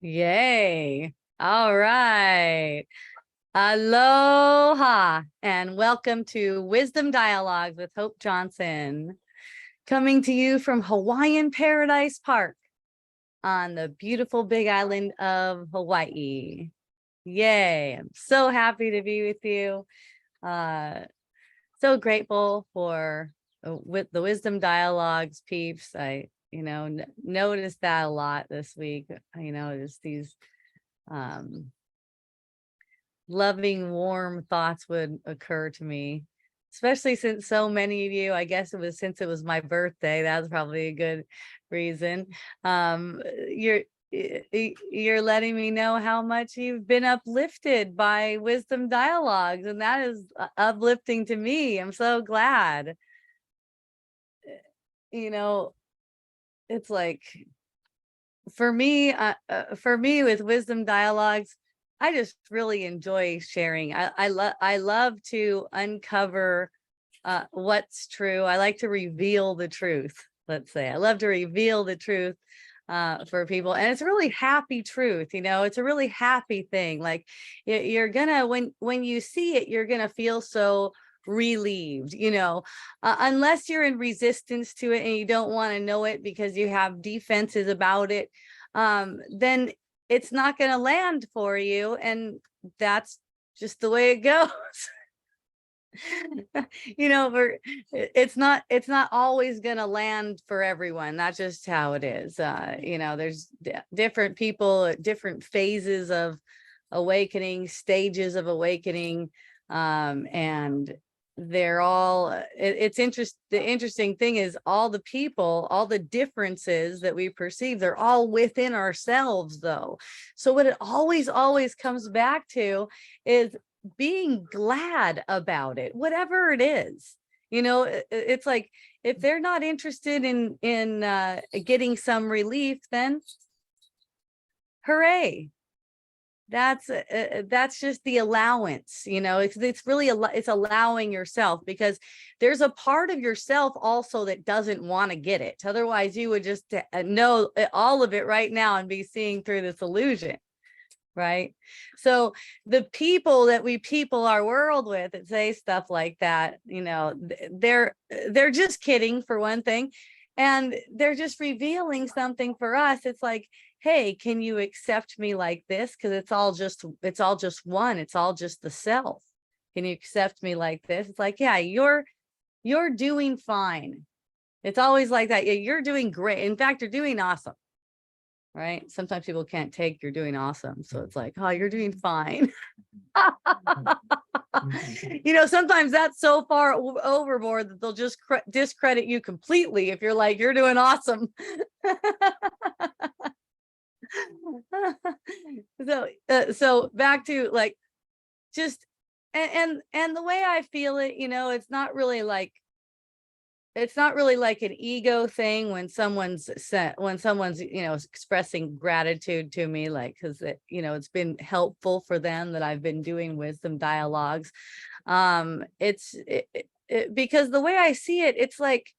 Yay. All right. Aloha and welcome to Wisdom Dialogues with Hope Johnson, coming to you from Hawaiian Paradise Park on the beautiful Big Island of Hawaii. Yay. I'm so happy to be with you. So grateful for with the Wisdom Dialogues peeps. I noticed that a lot this week. Just these loving, warm thoughts would occur to me, especially since so many of you, I guess it was since it was my birthday, that's probably a good reason. You're you're letting me know how much you've been uplifted by Wisdom Dialogues, and that is uplifting to me. I'm so glad. It's like for me with Wisdom Dialogues, I just really enjoy sharing. I love to uncover what's true. I like to reveal the truth. Let's say I love to reveal the truth for people, and it's a really happy truth. It's a really happy thing. Like you're gonna when you see it, you're gonna feel so relieved, unless you're in resistance to it and you don't want to know it because you have defenses about it. Then it's not going to land for you, and that's just the way it goes. It's not always going to land for everyone. That's just how it is. There's different people at different phases of awakening, stages of awakening, and they're all the interesting thing is all the people, all the differences that we perceive, they're all within ourselves though. So what it always comes back to is being glad about it, whatever it is. It's like if they're not interested in getting some relief, then hooray. That's just the allowance. It's really it's allowing yourself, because there's a part of yourself also that doesn't want to get it. Otherwise you would just know all of it right now and be seeing through this illusion, right? So the people that we people our world with that say stuff like that, they're just kidding, for one thing, and they're just revealing something for us. It's like, hey, can you accept me like this? Because it's all just one. It's all just the self. Can you accept me like this? It's like, yeah, you're doing fine. It's always like that. Yeah, you're doing great. In fact, you're doing awesome. Right? Sometimes people can't take you're doing awesome. So it's like, oh, you're doing fine. Sometimes that's so far overboard that they'll just discredit you completely if you're like, you're doing awesome. So back to like just and the way I feel it, it's not really like an ego thing when someone's expressing gratitude to me, like, because it's been helpful for them that I've been doing Wisdom Dialogues. It's because the way I see it, it's like,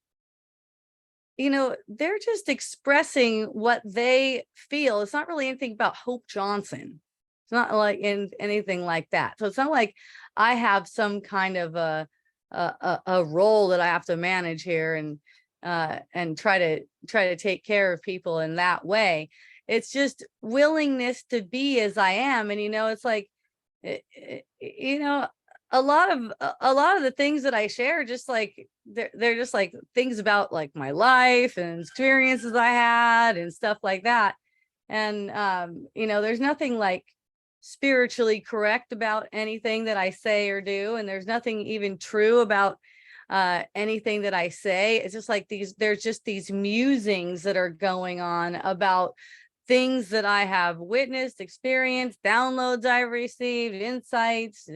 they're just expressing what they feel. It's not really anything about Hope Johnson. It's not like anything like that. So it's not like I have some kind of a role that I have to manage here and try to take care of people in that way. It's just willingness to be as I am. And it's like, a lot of the things that I share, just like they're just like things about like my life and experiences I had and stuff like that. And there's nothing like spiritually correct about anything that I say or do, and there's nothing even true about anything that I say. It's just like there's just these musings that are going on about things that I have witnessed, experienced, downloads I've received, insights,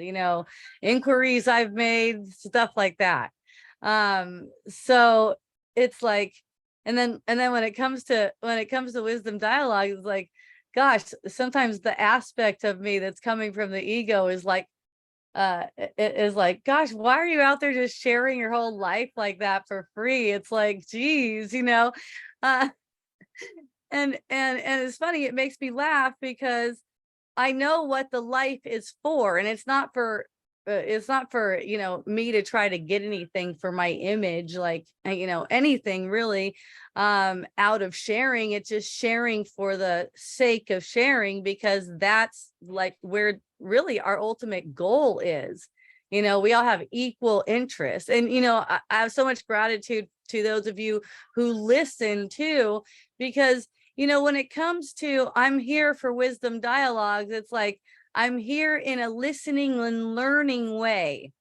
inquiries I've made, stuff like that. So it's like, and then when it comes to Wisdom Dialogue, it's like, gosh, sometimes the aspect of me that's coming from the ego is like, it is like, gosh, why are you out there just sharing your whole life like that for free? It's like, geez, uh, And it's funny, it makes me laugh because I know what the life is for, and it's not for, me to try to get anything for my image, like, anything really, out of sharing. It's just sharing for the sake of sharing, because that's like where really our ultimate goal is. We all have equal interest. And, I have so much gratitude to those of you who listen too, because, when it comes to I'm here for Wisdom Dialogues, it's like I'm here in a listening and learning way,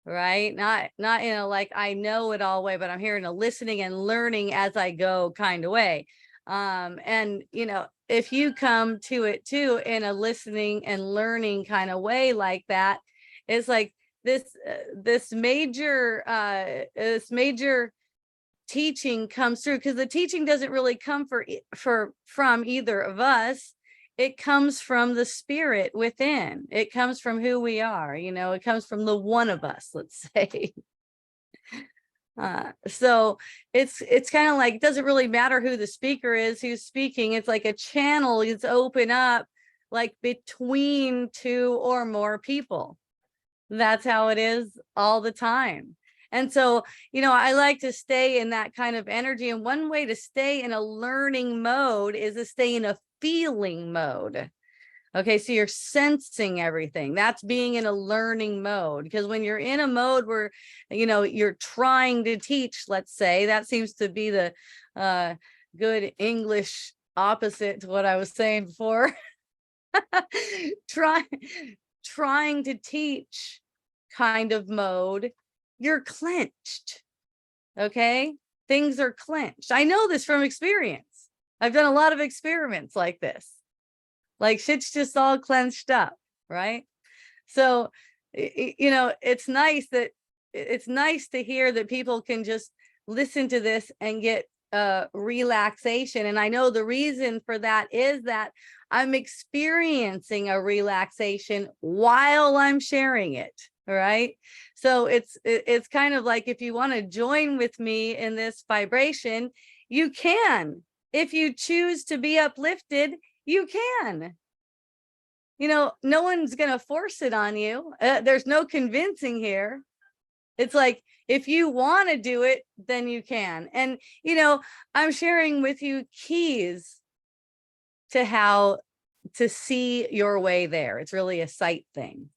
right? Not in a like I know it all way, but I'm here in a listening and learning as I go kind of way. And if you come to it too in a listening and learning kind of way like that, it's like this major teaching comes through, because the teaching doesn't really come from either of us. It comes from the spirit within. It comes from who we are. It comes from the one of us, let's say. So it's kind of like, it doesn't really matter who the speaker is, who's speaking. It's like a channel is open up, like between two or more people. That's how it is all the time. And so, I like to stay in that kind of energy. And one way to stay in a learning mode is to stay in a feeling mode. Okay, so you're sensing everything. That's being in a learning mode. Because when you're in a mode where, you're trying to teach, let's say, that seems to be the good English opposite to what I was saying before. Trying to teach kind of mode, you're clenched. Okay, things are clenched. I know this from experience. I've done a lot of experiments like this. Like shit's just all clenched up, right? So it's nice to hear that people can just listen to this and get relaxation. And I know the reason for that is that I'm experiencing a relaxation while I'm sharing it. Right. So it's kind of like, if you want to join with me in this vibration, you can. If you choose to be uplifted, you can. No one's going to force it on you. There's no convincing here. It's like, if you want to do it, then you can. And, I'm sharing with you keys to how to see your way there. It's really a sight thing.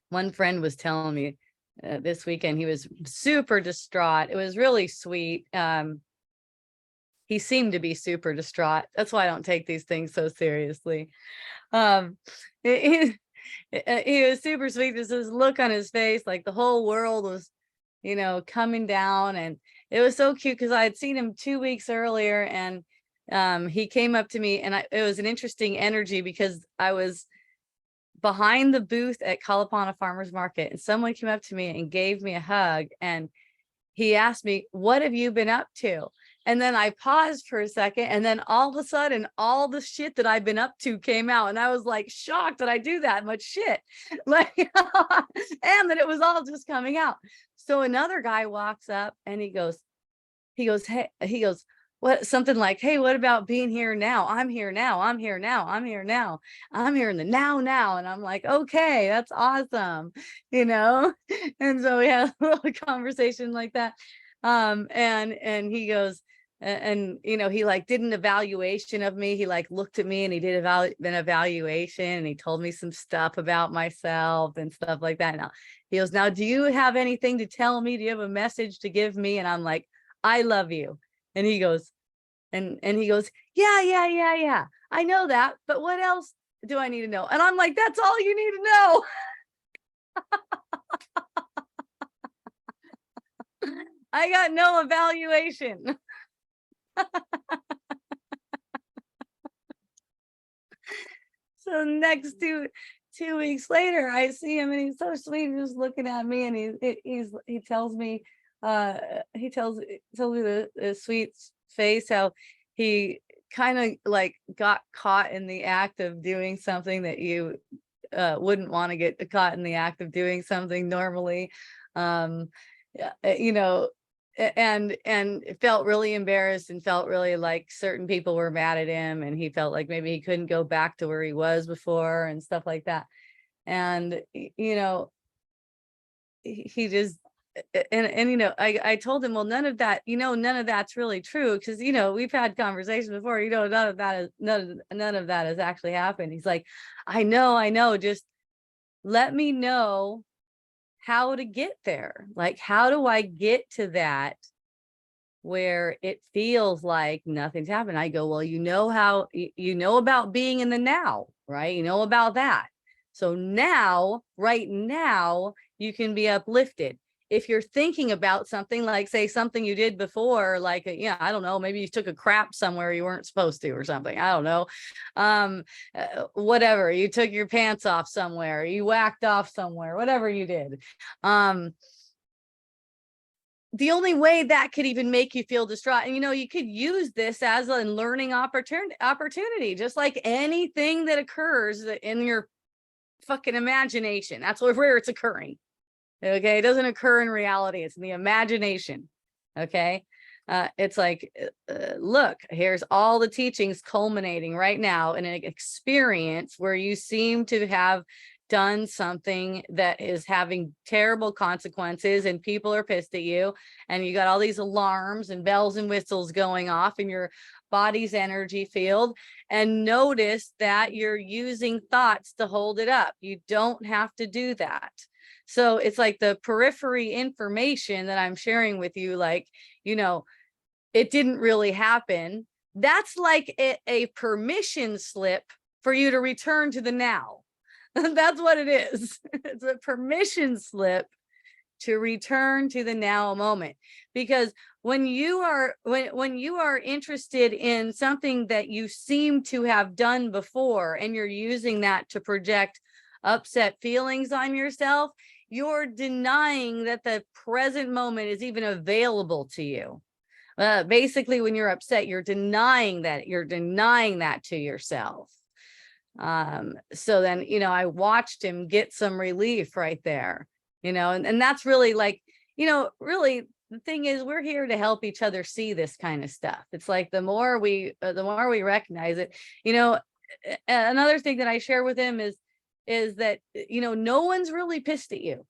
One friend was telling me this weekend, he was super distraught. It was really sweet. He seemed to be super distraught. That's why I don't take these things so seriously. He was super sweet. Just this look on his face, like the whole world was, coming down. And it was so cute, because I had seen him 2 weeks earlier, and he came up to me, and it was an interesting energy, because I was behind the booth at Kalapana Farmers Market, and someone came up to me and gave me a hug, and he asked me, "What have you been up to?" And then I paused for a second, and then all of a sudden, all the shit that I've been up to came out, and I was like shocked that I do that much shit, like, and that it was all just coming out. So another guy walks up, and he goes, "Hey," he goes, what, something like, "Hey, what about being here now? I'm here now. I'm here now. I'm here now. I'm here in the now." And I'm like, okay, that's awesome. And so we had a little conversation like that. And he goes, and he like did an evaluation of me. He like looked at me, and he did an evaluation, and he told me some stuff about myself and stuff like that. Now he goes, "Now, do you have anything to tell me? Do you have a message to give me?" And I'm like, "I love you." And he goes, and he goes, yeah. I know that, but what else do I need to know? And I'm like, that's all you need to know. I got no evaluation. So next 2 weeks later, I see him, and he's so sweet, just looking at me, and he tells me, he tells me the sweet face how he kind of like got caught in the act of doing something that you wouldn't want to get caught in the act of doing something normally. Yeah, and felt really embarrassed and felt really like certain people were mad at him, and he felt like maybe he couldn't go back to where he was before and stuff like that. And you know, he just and you know, I told him, well, none of that, you know, none of that's really true, because you know, we've had conversations before, you know, none of that is none of that has actually happened. He's like, I know, just let me know how to get there. Like, how do I get to that where it feels like nothing's happened? I go, well, you know how you know about being in the now, right? You know about that. So now, right now, you can be uplifted. If you're thinking about something, like say something you did before, like, yeah, I don't know, maybe you took a crap somewhere you weren't supposed to or something, I don't know, whatever, you took your pants off somewhere, you whacked off somewhere, whatever you did, the only way that could even make you feel distraught, and you know, you could use this as a learning opportunity, just like anything that occurs in your fucking imagination. That's where it's occurring. Okay, it doesn't occur in reality, it's in the imagination. Okay, it's like, look, here's all the teachings culminating right now in an experience where you seem to have done something that is having terrible consequences, and people are pissed at you, and you got all these alarms and bells and whistles going off in your body's energy field. And notice that you're using thoughts to hold it up. You don't have to do that. So it's like the periphery information that I'm sharing with you, like, you know, it didn't really happen. That's like a permission slip for you to return to the now. That's what it is. It's a permission slip to return to the now moment. Because when you are when you are interested in something that you seem to have done before, and you're using that to project upset feelings on yourself, you're denying that the present moment is even available to you. Basically, when you're upset, you're denying that to yourself. So then, you know, I watched him get some relief right there, you know, and that's really like, you know, really the thing is, we're here to help each other see this kind of stuff. It's like the more we recognize it, you know. Another thing that I share with him is that, you know, no one's really pissed at you.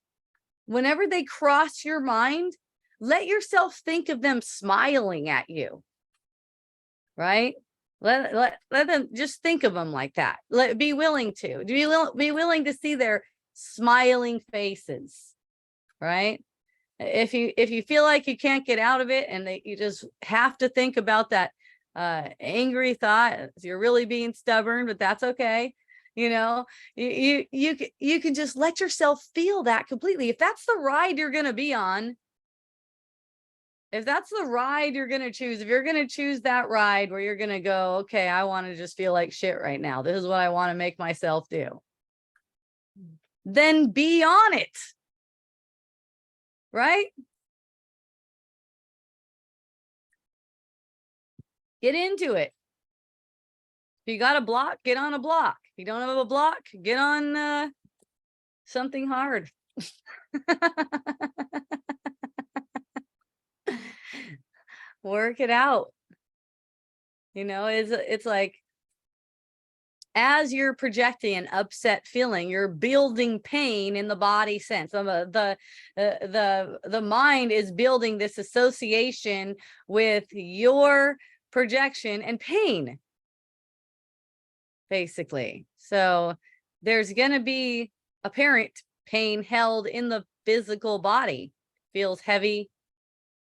Whenever they cross your mind, let yourself think of them smiling at you, right? Let them, just think of them like that. Be willing to be willing to see their smiling faces, right? If you feel like you can't get out of it, and you just have to think about that angry thought, you're really being stubborn, but that's okay. You know, you can just let yourself feel that completely. If that's the ride you're going to be on, if that's the ride you're going to choose, if you're going to choose that ride where you're going to go, okay, I want to just feel like shit right now, this is what I want to make myself do, then be on it, right? Get into it. If you got a block, get on a block. If you don't have a block, get on something hard. Work it out. You know, it's like, as you're projecting an upset feeling, you're building pain in the body sense. The mind is building this association with your projection and pain, basically. So there's going to be apparent pain held in the physical body. Feels heavy,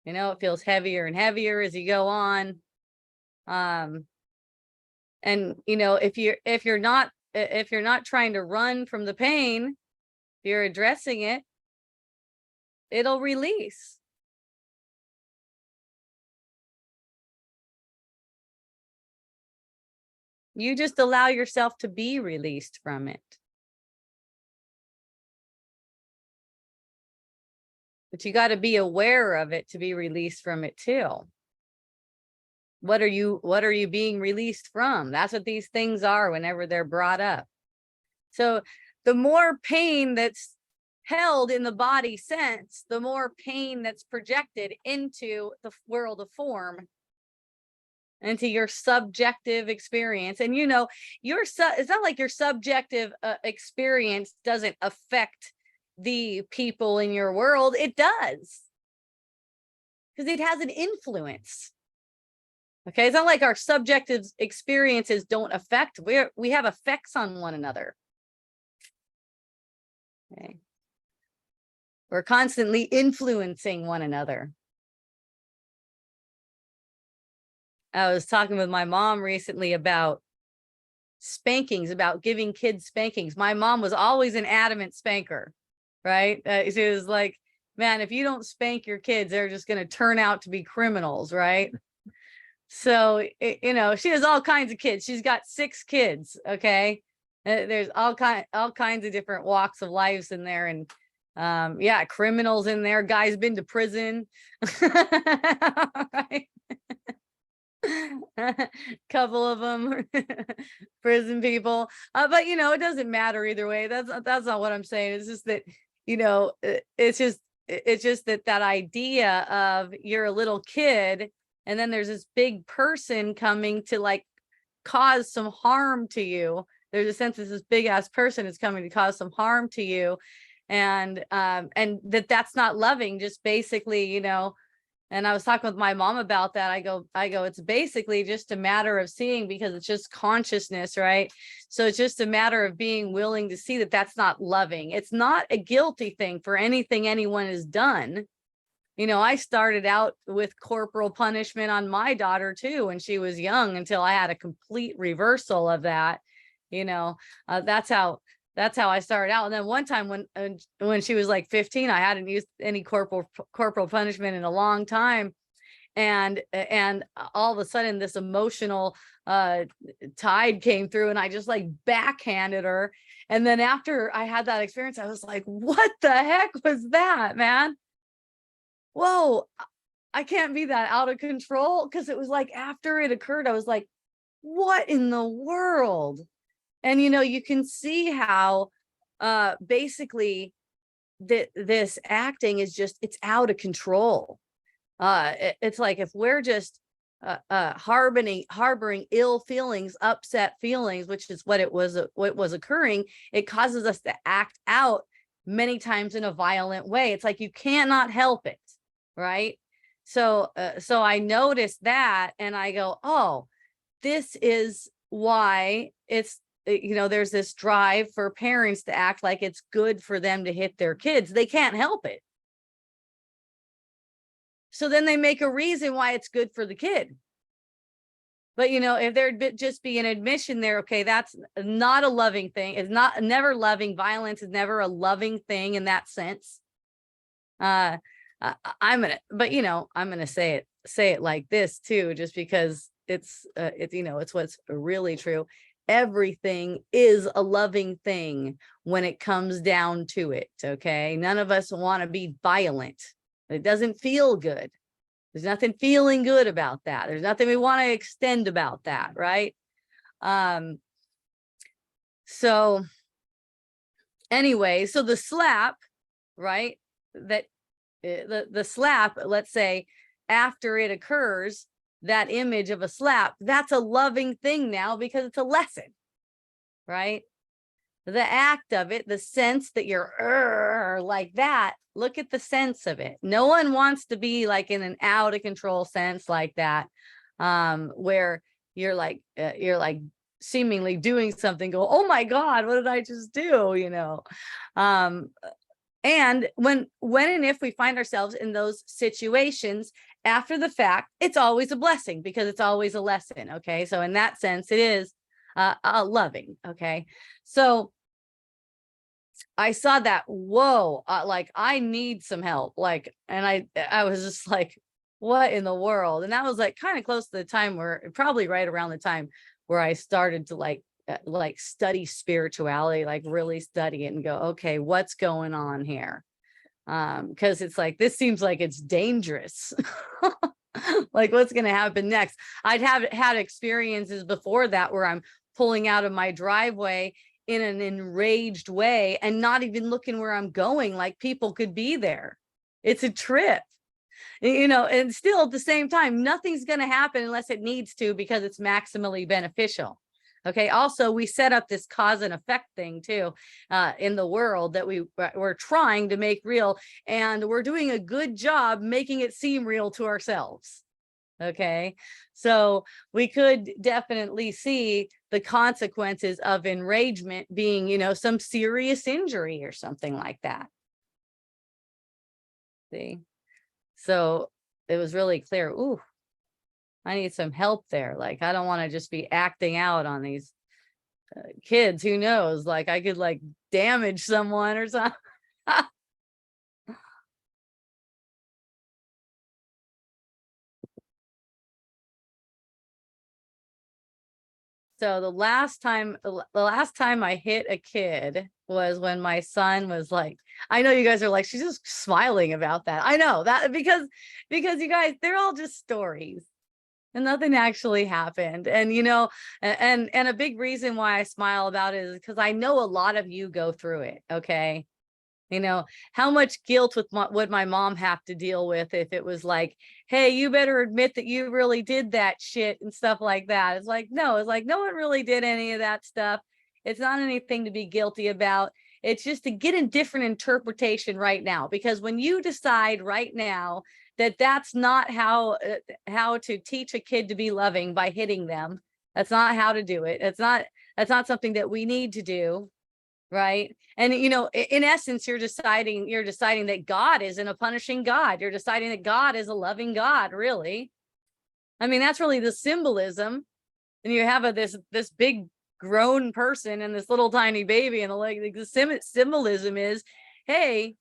you know, it feels heavier and heavier as you go on. And you know, if you're not trying to run from the pain, if you're addressing it, it'll release. You just allow yourself to be released from it. But you got to be aware of it to be released from it too. What are you being released from? That's what these things are whenever they're brought up. So the more pain that's held in the body sense, the more pain that's projected into the world of form, into your subjective experience. And you know, it's not like your subjective experience doesn't affect the people in your world. It does, because it has an influence. Okay, it's not like our subjective experiences don't affect. We have effects on one another. Okay, we're constantly influencing one another. I was talking with my mom recently about spankings, about giving kids spankings. My mom was always an adamant spanker, right? She was like, man, if you don't spank your kids, they're just going to turn out to be criminals, right? So, you know, she has all kinds of kids. She's got 6 kids. Okay. There's all kinds of different walks of lives in there. And yeah, criminals in there, guys been to prison. Right? Couple of them prison people, but you know, it doesn't matter either way. That's not what I'm saying. It's just that, you know, it's just that idea of you're a little kid and then there's this big person coming to like cause some harm to you. There's a sense that this big ass person is coming to cause some harm to you, and that's not loving. Just basically, you know. And I was talking with my mom about that. I go, it's basically just a matter of seeing, because it's just consciousness, right? So it's just a matter of being willing to see that that's not loving. It's not a guilty thing for anything anyone has done. You know, I started out with corporal punishment on my daughter too when she was young, until I had a complete reversal of that. You know, that's how I started out. And then one time when she was like 15, I hadn't used any corporal punishment in a long time. And all of a sudden this emotional tide came through, and I just like backhanded her. And then after I had that experience, I was like, what the heck was that, man? Whoa, I can't be that out of control. Because it was like after it occurred, I was like, what in the world? And, you know, you can see how basically this acting is just, it's out of control. It's like if we're just harboring ill feelings, upset feelings, which is what was occurring, it causes us to act out many times in a violent way. It's like you cannot help it, right? So I noticed that, and I go, oh, this is why it's, you know, there's this drive for parents to act like it's good for them to hit their kids. They can't help it. So then they make a reason why it's good for the kid. But, you know, if there'd just be an admission there, okay, that's not a loving thing. It's never loving. Violence is never a loving thing in that sense. I'm gonna say it like this too, just because it's you know, it's what's really true. Everything is a loving thing when it comes down to it. Okay, none of us want to be violent. It doesn't feel good. There's nothing feeling good about that. There's nothing we want to extend about that, right? So anyway, so the slap, right? That the slap, let's say after it occurs, that image of a slap, that's a loving thing now because it's a lesson, right? The act of it, the sense that you're like that, look at the sense of it. No one wants to be like in an out of control sense like that, where you're like seemingly doing something, go, oh my God, what did I just do? You know, and when and if we find ourselves in those situations after the fact, it's always a blessing because it's always a lesson. Okay, so in that sense, it is loving. Okay, so I saw that, whoa, like I need some help, like, and I was just like, what in the world? And that was like kind of close to the time where, probably right around the time where I started to like study spirituality, like really study it and go, okay, what's going on here? Because it's like, this seems like it's dangerous. Like, what's going to happen next? I'd have had experiences before that where I'm pulling out of my driveway in an enraged way and not even looking where I'm going, like people could be there. It's a trip, you know, and still at the same time, nothing's going to happen unless it needs to, because it's maximally beneficial. Okay. Also, we set up this cause and effect thing too, in the world that we're trying to make real, and we're doing a good job making it seem real to ourselves. Okay. So we could definitely see the consequences of enragement being, you know, some serious injury or something like that. See? So it was really clear. Ooh, I need some help there. Like, I don't want to just be acting out on these kids. Who knows? Like, I could like damage someone or something. So the last time I hit a kid was when my son was like, I know you guys are like, she's just smiling about that. I know that because you guys, they're all just stories and nothing actually happened. And, you know, and a big reason why I smile about it is because I know a lot of you go through it. Okay. You know, how much guilt would my mom have to deal with if it was like, hey, you better admit that you really did that shit and stuff like that. It's like, no, one really did any of that stuff. It's not anything to be guilty about. It's just to get a different interpretation right now. Because when you decide right now that that's not how to teach a kid to be loving by hitting them, that's not how to do it. That's not something that we need to do. Right. And, you know, in essence, you're deciding that God isn't a punishing God. You're deciding that God is a loving God, really. I mean, that's really the symbolism. And you have this big grown person and this little tiny baby, and the symbolism is, hey,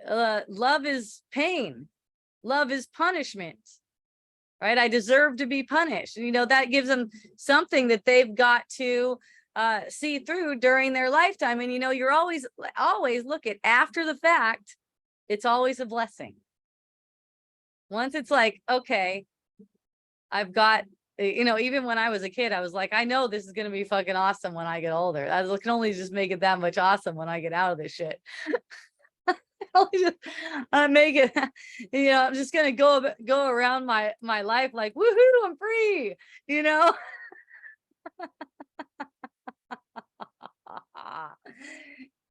love is pain. Love is punishment. Right. I deserve to be punished. And, you know, that gives them something that they've got to see through during their lifetime. And, you know, you're always look at after the fact, it's always a blessing. Once it's like, okay, I've got, you know, even when I was a kid, I was like, I know this is going to be fucking awesome when I get older. I can only just make it that much awesome when I get out of this shit. Make it, you know, I'm just going to go around my life like, woohoo, I'm free, you know.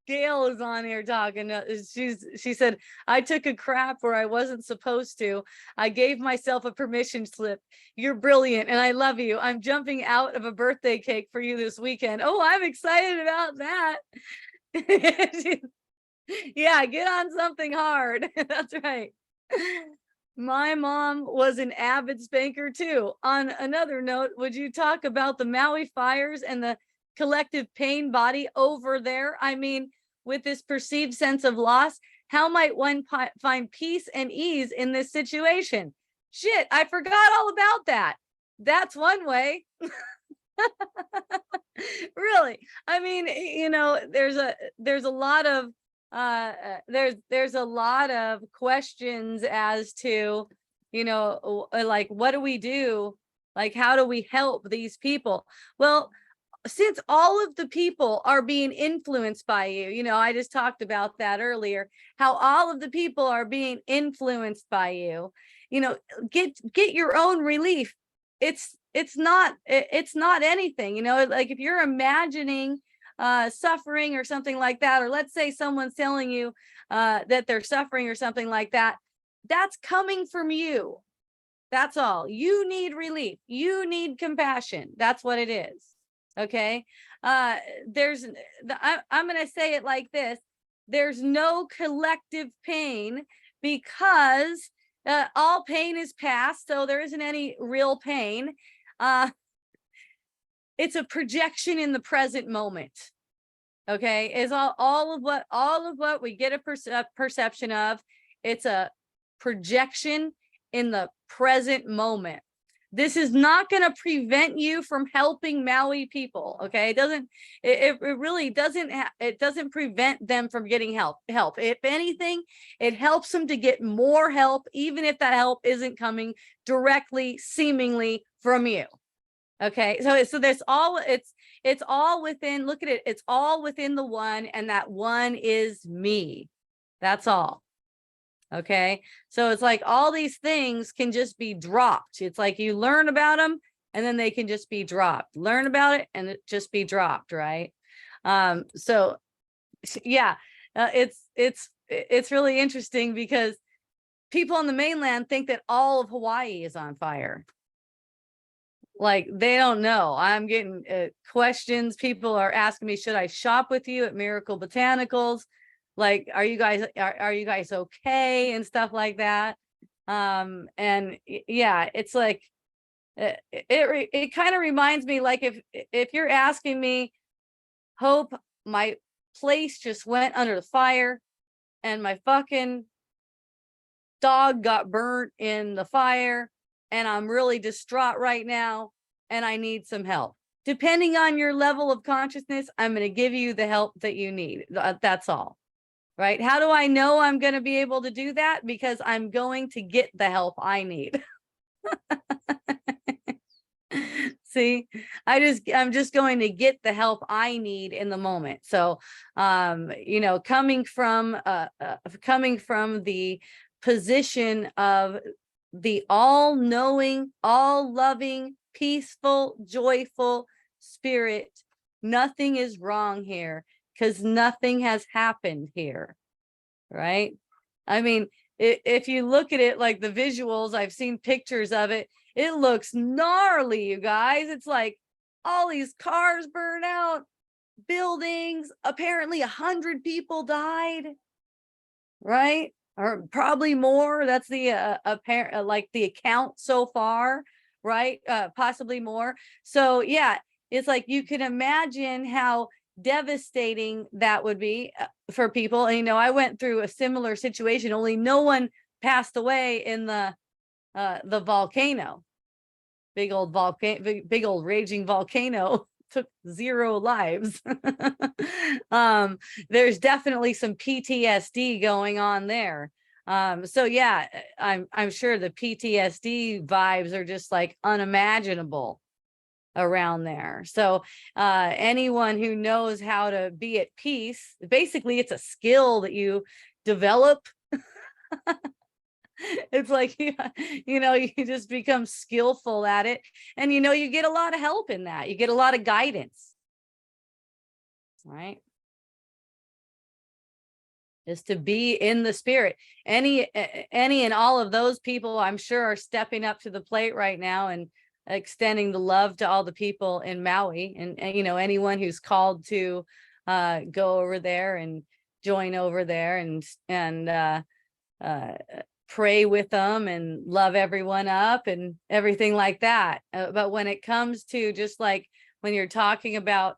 Gail is on here talking. She said, I took a crap where I wasn't supposed to. I gave myself a permission slip. You're brilliant and I love you. I'm jumping out of a birthday cake for you this weekend. Oh, I'm excited about that. Yeah, get on something hard. That's right. My mom was an avid spanker too. On another note, would you talk about the Maui fires and the collective pain body over there? I mean, with this perceived sense of loss, how might one find peace and ease in this situation? Shit, I forgot all about that. That's one way. Really. I mean, you know, there's a lot of there's a lot of questions as to, you know, like, what do we do? Like, how do we help these people? Well, since all of the people are being influenced by you, you know, I just talked about that earlier, how all of the people are being influenced by you, you know, get your own relief. It's not anything, you know, like if you're imagining suffering or something like that, or let's say someone's telling you that they're suffering or something like that, that's coming from you. That's all. You need relief. You need compassion. That's what it is. Okay. I'm going to say it like this. There's no collective pain because all pain is past. So there isn't any real pain. It's a projection in the present moment. Okay. Is all of what we get a perception of. It's a projection in the present moment. This is not going to prevent you from helping Maui people. Okay. It really doesn't, it doesn't prevent them from getting help. If anything, it helps them to get more help, even if that help isn't coming directly, seemingly from you. Okay. So there's it's all within, look at it, it's all within the one, and that one is me. That's all. Okay. So it's like all these things can just be dropped. It's like you learn about them and then they can just be dropped. Learn about it and it just be dropped, right? So yeah, it's really interesting because people on the mainland think that all of Hawaii is on fire. Like they don't know. I'm getting questions. People are asking me, should I shop with you at Miracle Botanicals? Like, are you guys okay and stuff like that? And yeah, it's like it kind of reminds me, like, if you're asking me, Hope, my place just went under the fire and my fucking dog got burnt in the fire and I'm really distraught right now and I need some help. Depending on your level of consciousness, I'm going to give you the help that you need. That's all. Right? How do I know I'm going to be able to do that? Because I'm going to get the help I need. See, I'm just going to get the help I need in the moment. So, you know, coming from the position of the all-knowing, all-loving, peaceful, joyful spirit, nothing is wrong here because nothing has happened here, right? I mean, if you look at it, like the visuals, I've seen pictures of it. It looks gnarly, you guys. It's like all these cars burn out, buildings. Apparently 100 people died, right? Or probably more. That's the apparent, like the account so far, right? Possibly more. So yeah, it's like you can imagine how devastating that would be for people. And you know, I went through a similar situation, only no one passed away in the volcano. Big old volcano, big old raging volcano took 0 lives. There's definitely some PTSD going on there. So yeah, I'm sure the PTSD vibes are just like unimaginable around there. So anyone who knows how to be at peace, basically it's a skill that you develop. It's like, you know, you just become skillful at it. And, you know, you get a lot of help in that. You get a lot of guidance, right? Is to be in the spirit. Any and all of those people, I'm sure, are stepping up to the plate right now and extending the love to all the people in Maui. And you know, anyone who's called to go over there and join over there and pray with them and love everyone up and everything like that. But when it comes to just like when you're talking about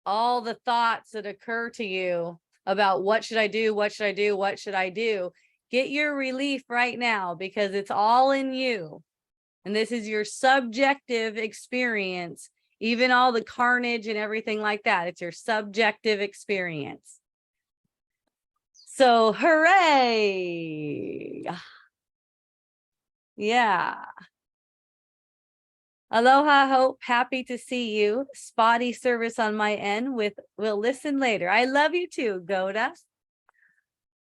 all the thoughts that occur to you about what should I do, what should I do, what should I do, get your relief right now because it's all in you. And this is your subjective experience, even all the carnage and everything like that. It's your subjective experience. So hooray. Yeah. Aloha, Hope. Happy to see you. Spotty service on my end we'll listen later. I love you too, Goda.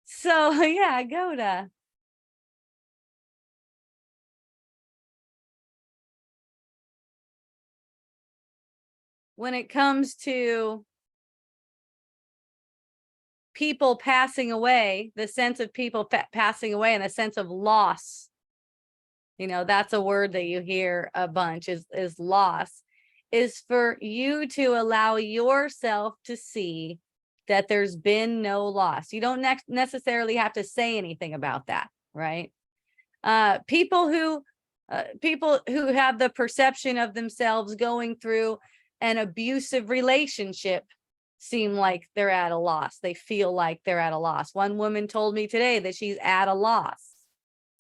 So yeah, Goda. When it comes to people passing away, the sense of people passing away and the sense of loss, you know, that's a word that you hear a bunch is loss, is for you to allow yourself to see that there's been no loss. You don't necessarily have to say anything about that, right? People who have the perception of themselves going through an abusive relationship seem like they're at a loss. They feel like they're at a loss. One woman told me today that she's at a loss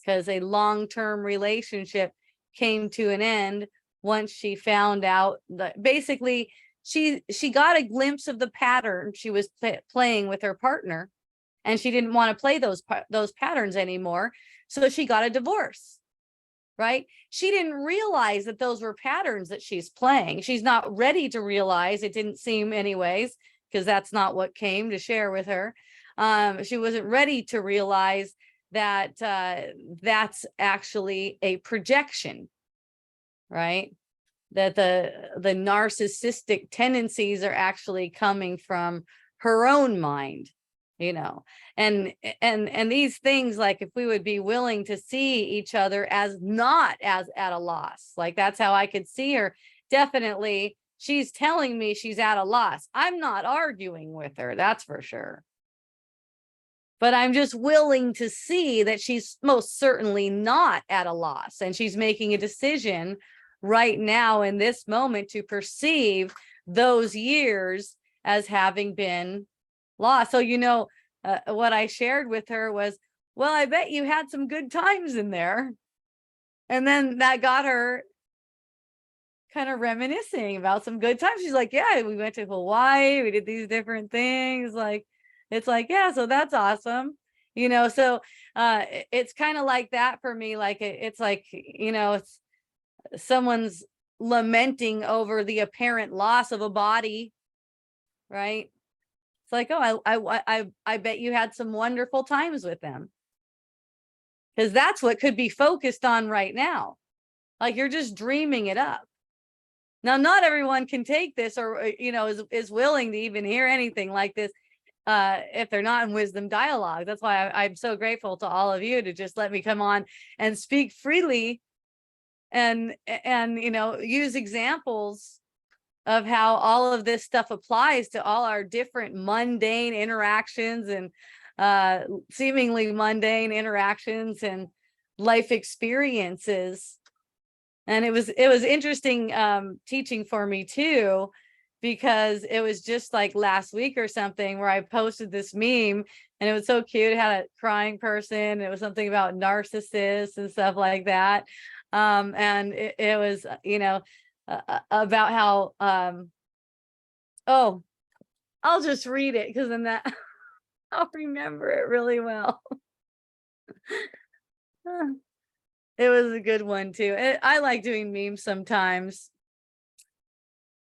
because a long-term relationship came to an end once she found out that basically she got a glimpse of the pattern she was playing with her partner, and she didn't want to play those patterns anymore. So she got a divorce. right? She didn't realize that those were patterns that she's playing. She's not ready to realize, it didn't seem anyways, because that's not what came to share with her. She wasn't ready to realize that that's actually a projection, right? That the narcissistic tendencies are actually coming from her own mind, you know. And these things, like, if we would be willing to see each other as not as at a loss, like, that's how I could see her. Definitely she's telling me she's at a loss. I'm not arguing with her, that's for sure, but I'm just willing to see that she's most certainly not at a loss, and she's making a decision right now in this moment to perceive those years as having been lost. So, you know, what I shared with her was, well, I bet you had some good times in there. And then that got her kind of reminiscing about some good times. She's like, yeah, we went to Hawaii, we did these different things. Like, it's like, yeah, so that's awesome. You know, so it's kind of like that for me. Like, it's like, you know, it's someone's lamenting over the apparent loss of a body, right? It's like, oh, I bet you had some wonderful times with them, because that's what could be focused on right now. Like, you're just dreaming it up. Now, not everyone can take this, or you know, is willing to even hear anything like this if they're not in wisdom dialogue. That's why I'm so grateful to all of you to just let me come on and speak freely, and you know, use examples of how all of this stuff applies to all our different mundane interactions, and seemingly mundane interactions and life experiences. And it was interesting teaching for me too, because it was just like last week or something where I posted this meme, and it was so cute. It had a crying person, and it was something about narcissists and stuff like that. And it was, you know, about how oh, I'll just read it, because then that I'll remember it really well. It was a good one too. I like doing memes sometimes.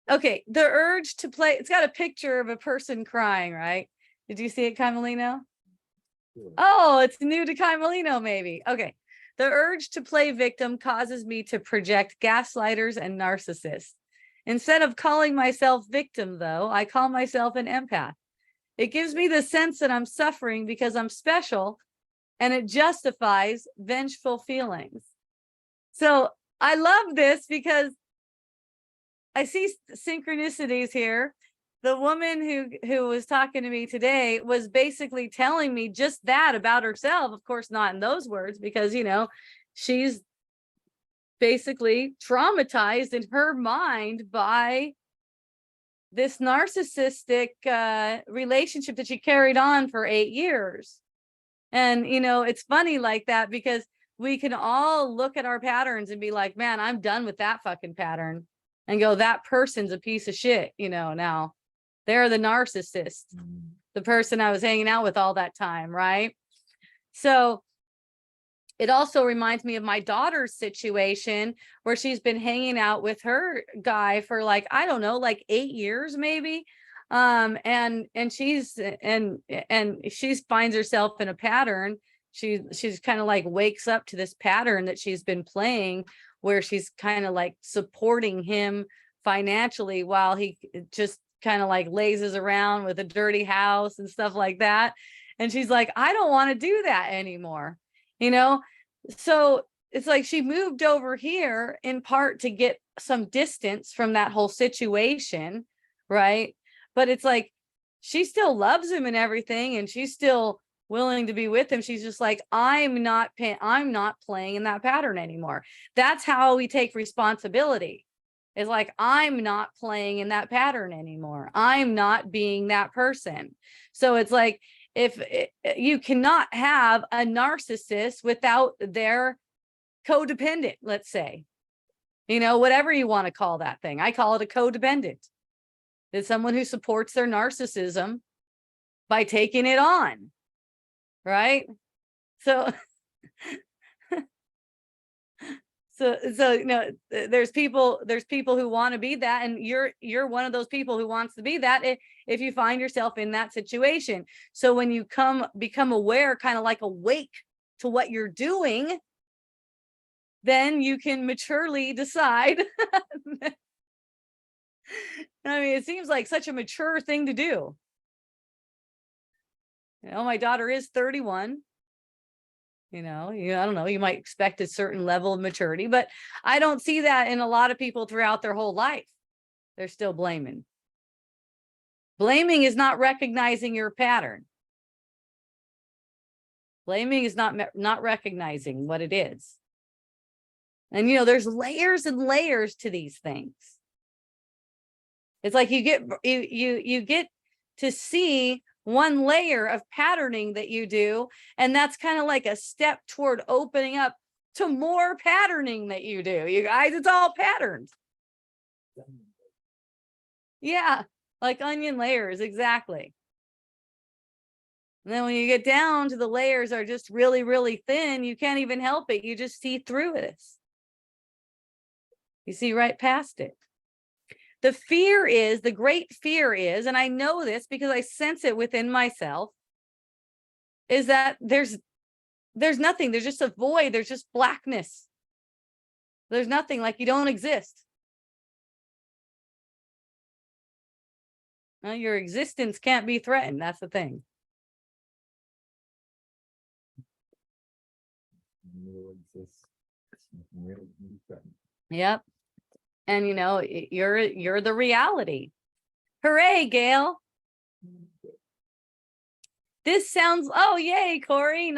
Okay, the urge to play, it's got a picture of a person crying, right? Did you see it, Carmelino? Yeah. Oh, it's new to Carmelino, maybe. Okay. The urge to play victim causes me to project gaslighters and narcissists. Instead of calling myself victim, though, I call myself an empath. It gives me the sense that I'm suffering because I'm special, and it justifies vengeful feelings. So I love this because I see synchronicities here. The woman who was talking to me today was basically telling me just that about herself. Of course, not in those words, because, you know, she's basically traumatized in her mind by this narcissistic relationship that she carried on for 8 years. And, you know, it's funny like that, because we can all look at our patterns and be like, man, I'm done with that fucking pattern, and go, that person's a piece of shit. You know, now they're the narcissist, the person I was hanging out with all that time. Right. So it also reminds me of my daughter's situation, where she's been hanging out with her guy for like, I don't know, like 8 years, maybe. And she's finds herself in a pattern. She's kind of like wakes up to this pattern that she's been playing, where she's kind of like supporting him financially while he just kind of like lazes around with a dirty house and stuff like that. And she's like, I don't want to do that anymore, you know? So it's like she moved over here in part to get some distance from that whole situation, right? But it's like, she still loves him and everything, and she's still willing to be with him. She's just like, I'm not playing in that pattern anymore. That's how we take responsibility. It's like, I'm not playing in that pattern anymore. I'm not being that person. So it's like, if you cannot have a narcissist without their codependent, let's say, you know, whatever you want to call that thing. I call it a codependent. It's someone who supports their narcissism by taking it on. Right. So So there's people who want to be that, and you're one of those people who wants to be that if you find yourself in that situation. So when you become aware, kind of like awake to what you're doing, then you can maturely decide. I mean, it seems like such a mature thing to do. My daughter is 31. I don't know, you might expect a certain level of maturity, but I don't see that in a lot of people throughout their whole life. They're still blaming. Blaming is not recognizing your pattern. Blaming is not recognizing what it is. And there's layers and layers to these things. It's like you get to see one layer of patterning that you do, and that's kind of like a step toward opening up to more patterning that you do. You guys, it's all patterns. Yeah, like onion layers, exactly. And then when you get down to the layers are just really, really thin, you can't even help it. You just see through this. You see right past it. The great fear is, and I know this because I sense it within myself, is that there's nothing. There's just a void. There's just blackness. There's nothing, like you don't exist. Your existence can't be threatened. That's the thing. Yep. And you're the reality. Hooray, Gail. This sounds, oh yay, Corey.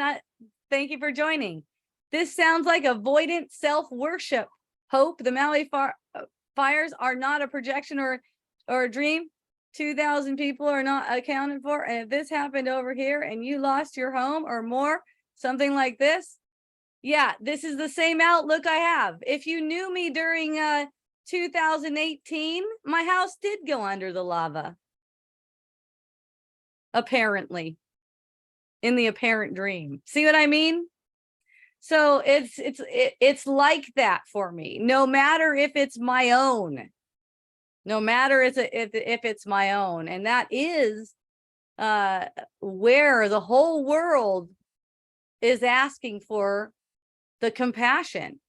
Thank you for joining. This sounds like avoidant self-worship. Hope the Maui fires are not a projection or a dream. 2,000 people are not accounted for. And if this happened over here and you lost your home or more, something like this. Yeah, this is the same outlook I have. If you knew me during 2018, my house did go under the lava. Apparently. In the apparent dream. See what I mean? So it's like that for me. No matter if it's my own. No matter if it's my own. And that is where the whole world is asking for the compassion.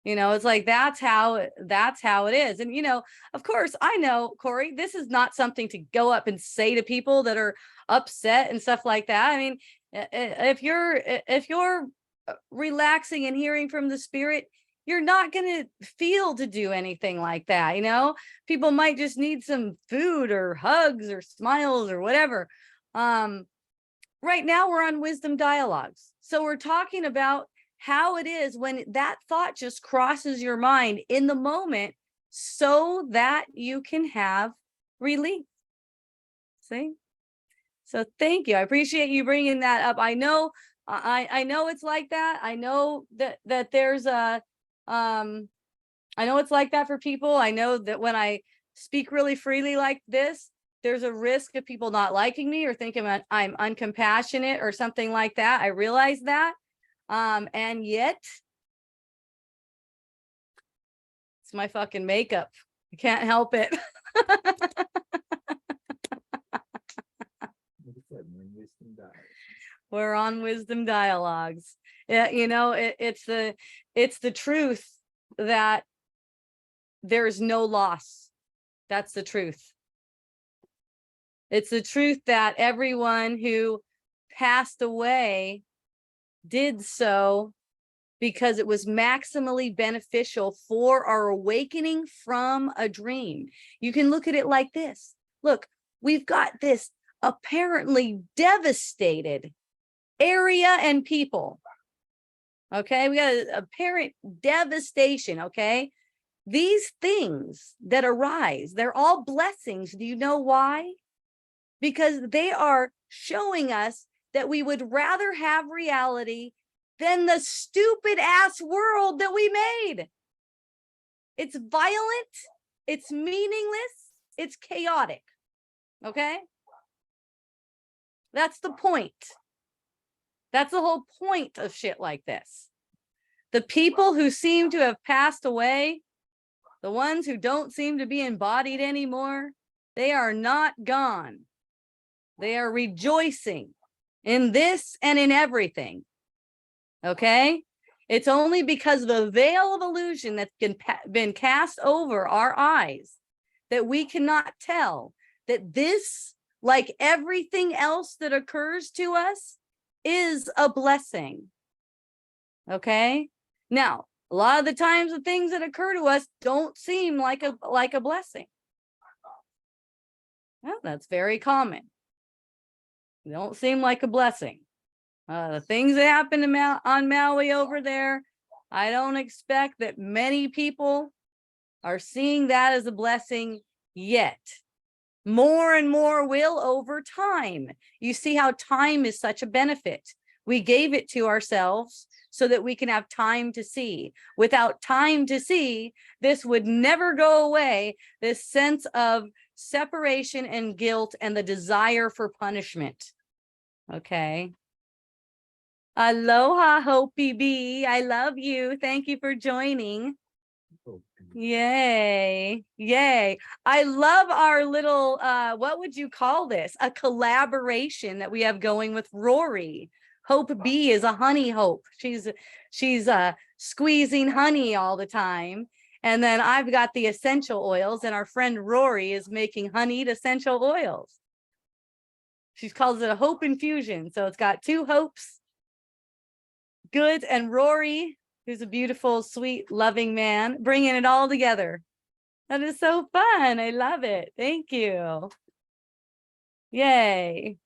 It's like that's how it is. And of course, I know, Corey, this is not something to go up and say to people that are upset and stuff like that. I mean, if you're relaxing and hearing from the spirit, you're not going to feel to do anything like that. People might just need some food or hugs or smiles or whatever. Right now we're on Wisdom Dialogues. So we're talking about how it is when that thought just crosses your mind in the moment so that you can have relief. See? So thank you. I appreciate you bringing that up. I know it's like that. I know that there's I know it's like that for people. I know that when I speak really freely like this, there's a risk of people not liking me or thinking I'm uncompassionate or something like that. I realize that. And yet it's my fucking makeup. I can't help it. We're on Wisdom Dialogues. Yeah, it's the truth that there's no loss. That's the truth. It's the truth that everyone who passed away did so because it was maximally beneficial for our awakening from a dream. You can look at it like this. Look, we've got this apparently devastated area and people. Okay, we got apparent devastation. Okay, these things that arise, they're all blessings. Do you know why? Because they are showing us that we would rather have reality than the stupid ass world that we made. It's violent, it's meaningless, it's chaotic. Okay? That's the point. That's the whole point of shit like this. The people who seem to have passed away, the ones who don't seem to be embodied anymore, they are not gone. They are rejoicing in this and in everything. Okay? It's only because of the veil of illusion that's been cast over our eyes that we cannot tell that this, like everything else that occurs to us, is a blessing. Okay? Now, a lot of the times the things that occur to us don't seem like a blessing. Well, that's very common. They don't seem like a blessing. The things that happen on Maui over there, I don't expect that many people are seeing that as a blessing yet. More and more will over time. You see how time is such a benefit. We gave it to ourselves so that we can have time to see. Without time to see, this would never go away, this sense of separation and guilt and the desire for punishment. Okay. Aloha, Hopi B. I love you. Thank you for joining. Yay. Yay. I love our little, what would you call this? A collaboration that we have going with Rory. Hope B is a honey hope. She's squeezing honey all the time. And then I've got the essential oils, and our friend Rory is making honeyed essential oils. She calls it a hope infusion. So it's got two hopes, good, and Rory, who's a beautiful, sweet, loving man, bringing it all together. That is so fun. I love it. Thank you. Yay.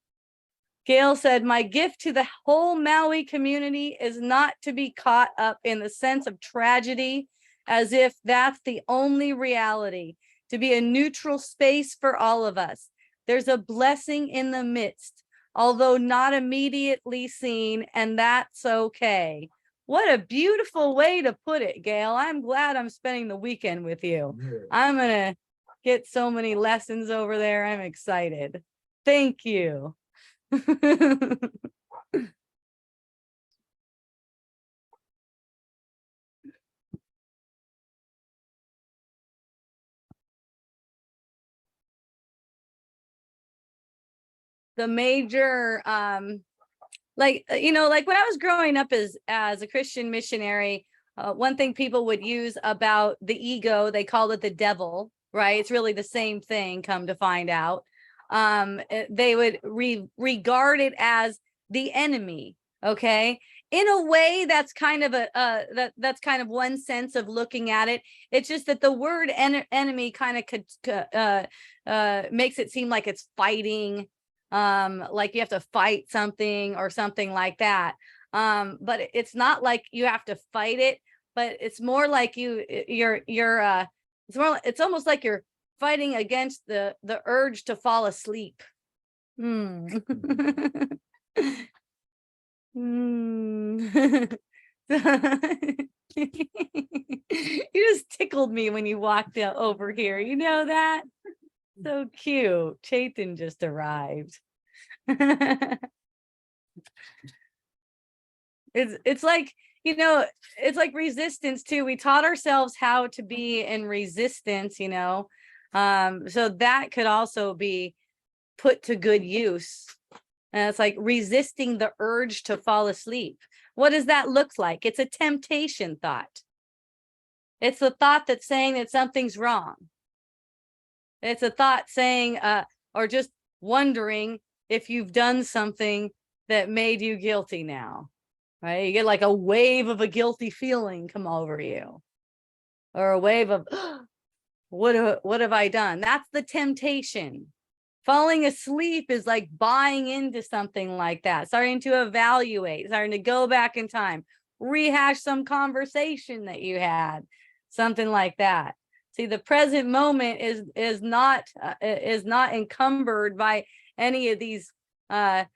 Gail said, my gift to the whole Maui community is not to be caught up in the sense of tragedy as if that's the only reality, to be a neutral space for all of us. There's a blessing in the midst, although not immediately seen, and that's okay. What a beautiful way to put it, Gail. I'm glad I'm spending the weekend with you. I'm going to get so many lessons over there. I'm excited. Thank you. The major like like when I was growing up as a Christian missionary, one thing people would use about the ego, they called it the devil, right? It's really the same thing, come to find out. They would regard it as the enemy. Okay, in a way, that's kind of that's kind of one sense of looking at it. It's just that the word enemy kind of makes it seem like it's fighting, like you have to fight something or something like that. But it's not like you have to fight it, but it's more like it's almost like you're fighting against the urge to fall asleep. You just tickled me when you walked over here. You know that? So cute. Chaitan just arrived. It's like, it's like resistance too. We taught ourselves how to be in resistance, so that could also be put to good use. And it's like resisting the urge to fall asleep. What does that look like? It's a temptation thought. It's the thought that's saying that something's wrong. It's a thought saying, or just wondering if you've done something that made you guilty now, right? You get like a wave of a guilty feeling come over you, or a wave of, what have I done? That's the temptation. Falling asleep is like buying into something like that, starting to evaluate, starting to go back in time, rehash some conversation that you had, something like that. See, the present moment is not encumbered by any of these kinds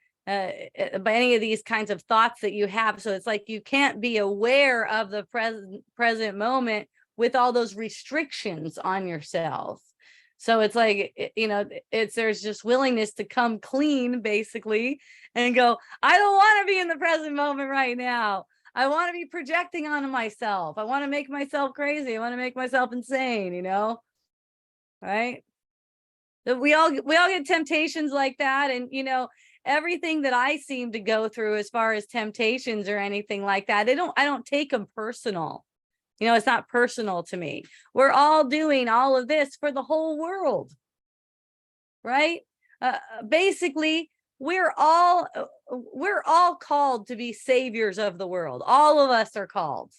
of thoughts that you have. So it's like you can't be aware of the present moment with all those restrictions on yourself. So it's like, there's just willingness to come clean, basically, and go, I don't want to be in the present moment right now. I want to be projecting onto myself. I want to make myself crazy. I want to make myself insane, you know? Right? That we all get temptations like that. And, you know, everything that I seem to go through as far as temptations or anything like that, I don't take them personal. You know, it's not personal to me. We're all doing all of this for the whole world, right? Basically, we're all called to be saviors of the world. All of us are called.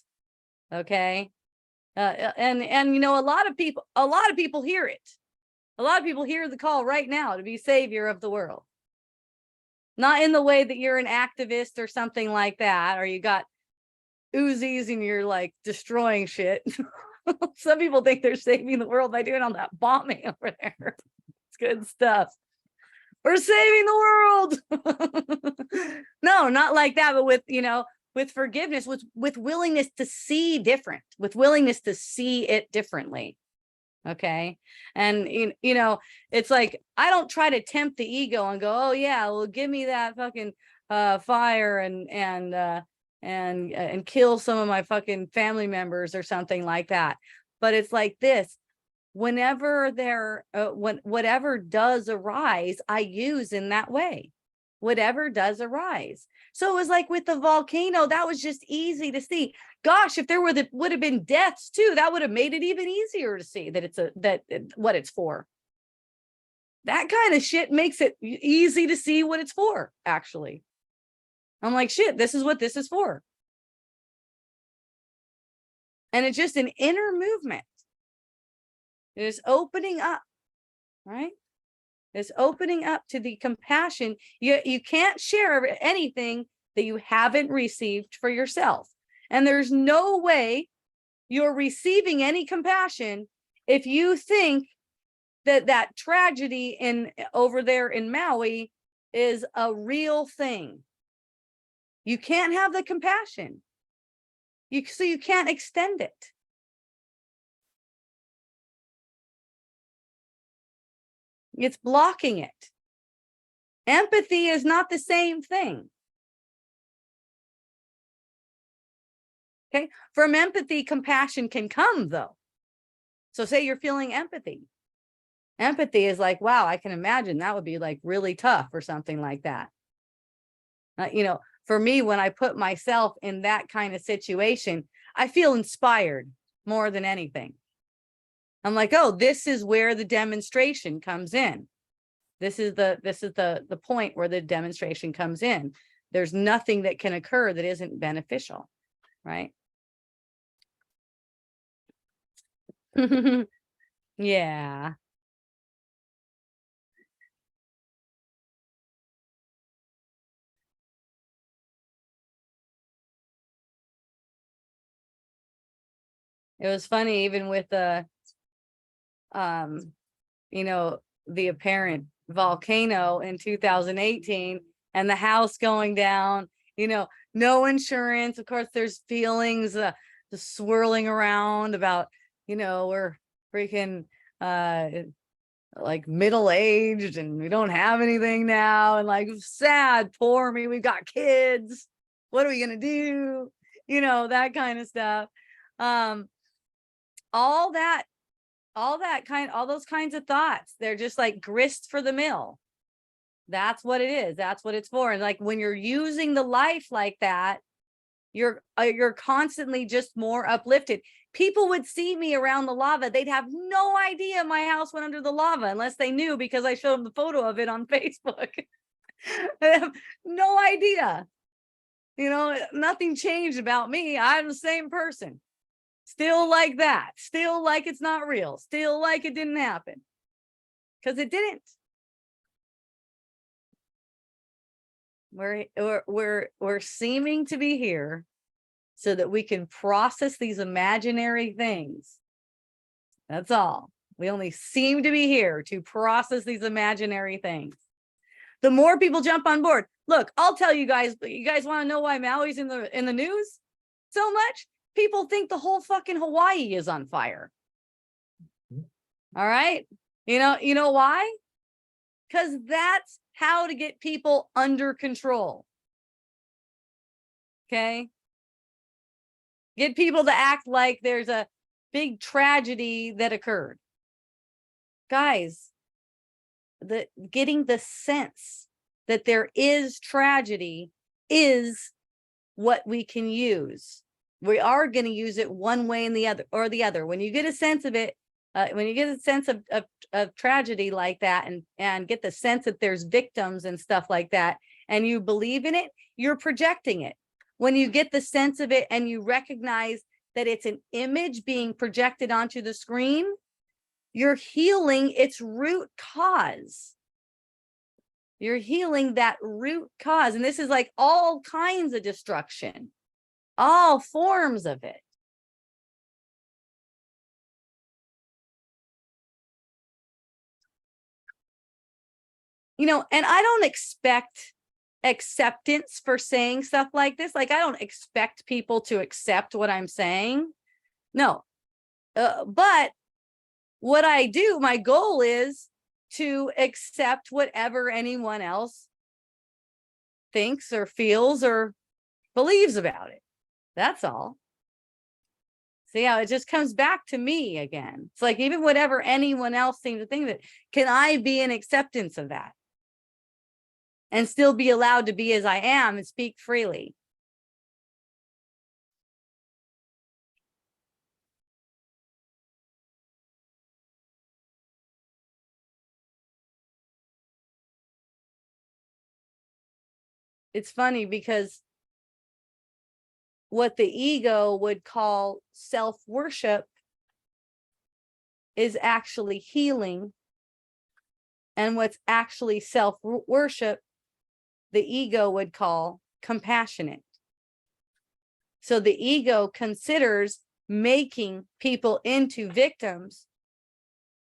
Okay. And you know, a lot of people hear it. A lot of people hear the call right now to be savior of the world. Not in the way that you're an activist or something like that, or you got Uzis and you're like destroying shit. Some people think they're saving the world by doing all that bombing over there. It's good stuff. We're saving the world. No, not like that, but with, you know, with forgiveness, with willingness to see different, with willingness to see it differently. Okay. And, you know, it's like, I don't try to tempt the ego and go, oh yeah, well, give me that fucking fire and kill some of my fucking family members or something like that. But it's like this, whenever whatever does arise, I use in that way, whatever does arise. So it was like with the volcano, that was just easy to see. Gosh, if there would have been deaths too, that would have made it even easier to see that what it's for. That kind of shit makes it easy to see what it's for, actually. I'm like, shit, this is what this is for. And it's just an inner movement. It is opening up, right? It's opening up to the compassion. You can't share anything that you haven't received for yourself. And there's no way you're receiving any compassion if you think that tragedy over there in Maui is a real thing. You can't have the compassion. So you can't extend it. It's blocking it. Empathy is not the same thing. Okay. From empathy, compassion can come though. So say you're feeling empathy. Empathy is like, wow, I can imagine that would be like really tough or something like that. You know, for me, when I put myself in that kind of situation, I feel inspired more than anything. I'm like, oh, this is where the demonstration comes in. This is the point where the demonstration comes in. There's nothing that can occur that isn't beneficial, right? Yeah. It was funny, even with the you know, the apparent volcano in 2018 and the house going down, you know, no insurance. Of course, there's feelings just swirling around about, you know, we're freaking like middle-aged and we don't have anything now, and like, sad, poor me, we've got kids, what are we gonna do, you know, that kind of stuff. um all those kinds of thoughts, they're just like grist for the mill. That's what it is. That's what it's for. And like when you're using the life like that, you're constantly just more uplifted. People would see me around the lava. They'd have no idea my house went under the lava unless they knew, because I showed them the photo of it on Facebook. They have no idea. You know, nothing changed about me. I'm the same person. Still like that. Still like it's not real. Still like it didn't happen. Because it didn't. We're seeming to be here so that we can process these imaginary things. That's all. We only seem to be here to process these imaginary things. The more people jump on board. Look, I'll tell you guys, but you guys want to know why Maui's in the news so much? People think the whole fucking Hawaii is on fire. All right. You know why? Because that's how to get people under control. Okay. Get people to act like there's a big tragedy that occurred. Guys, getting the sense that there is tragedy is what we can use. We are going to use it one way and the other, or the other. When you get a sense of it, when you get a sense of tragedy like that, and get the sense that there's victims and stuff like that, and you believe in it, you're projecting it. When you get the sense of it and you recognize that it's an image being projected onto the screen, you're healing its root cause. You're healing that root cause. And this is like all kinds of destruction, all forms of it. You know, and I don't expect acceptance for saying stuff like this. Like, I don't expect people to accept what I'm saying. No. But what I do, my goal is to accept whatever anyone else thinks or feels or believes about it. That's all. See how it just comes back to me again. It's like, even whatever anyone else seems to think of it, can I be in acceptance of that and still be allowed to be as I am and speak freely? It's funny because what the ego would call self-worship is actually healing. And what's actually self-worship, the ego would call compassionate. So the ego considers making people into victims,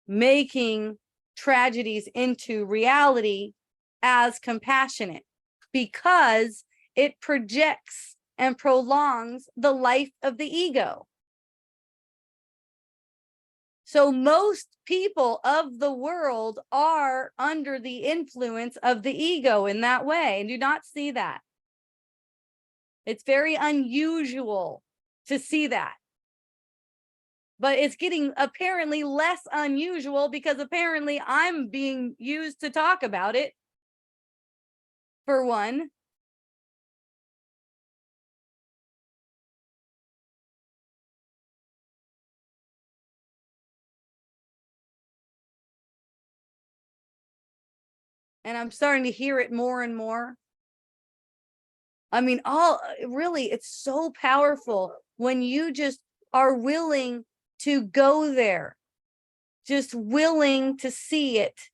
making tragedies into reality, as compassionate, because it projects and prolongs the life of the ego. So most people of the world are under the influence of the ego in that way, and do not see that. It's very unusual to see that. But it's getting apparently less unusual because apparently I'm being used to talk about it, for one. And I'm starting to hear it more and more. I mean, really, it's so powerful when you just are willing to go there, just willing to see it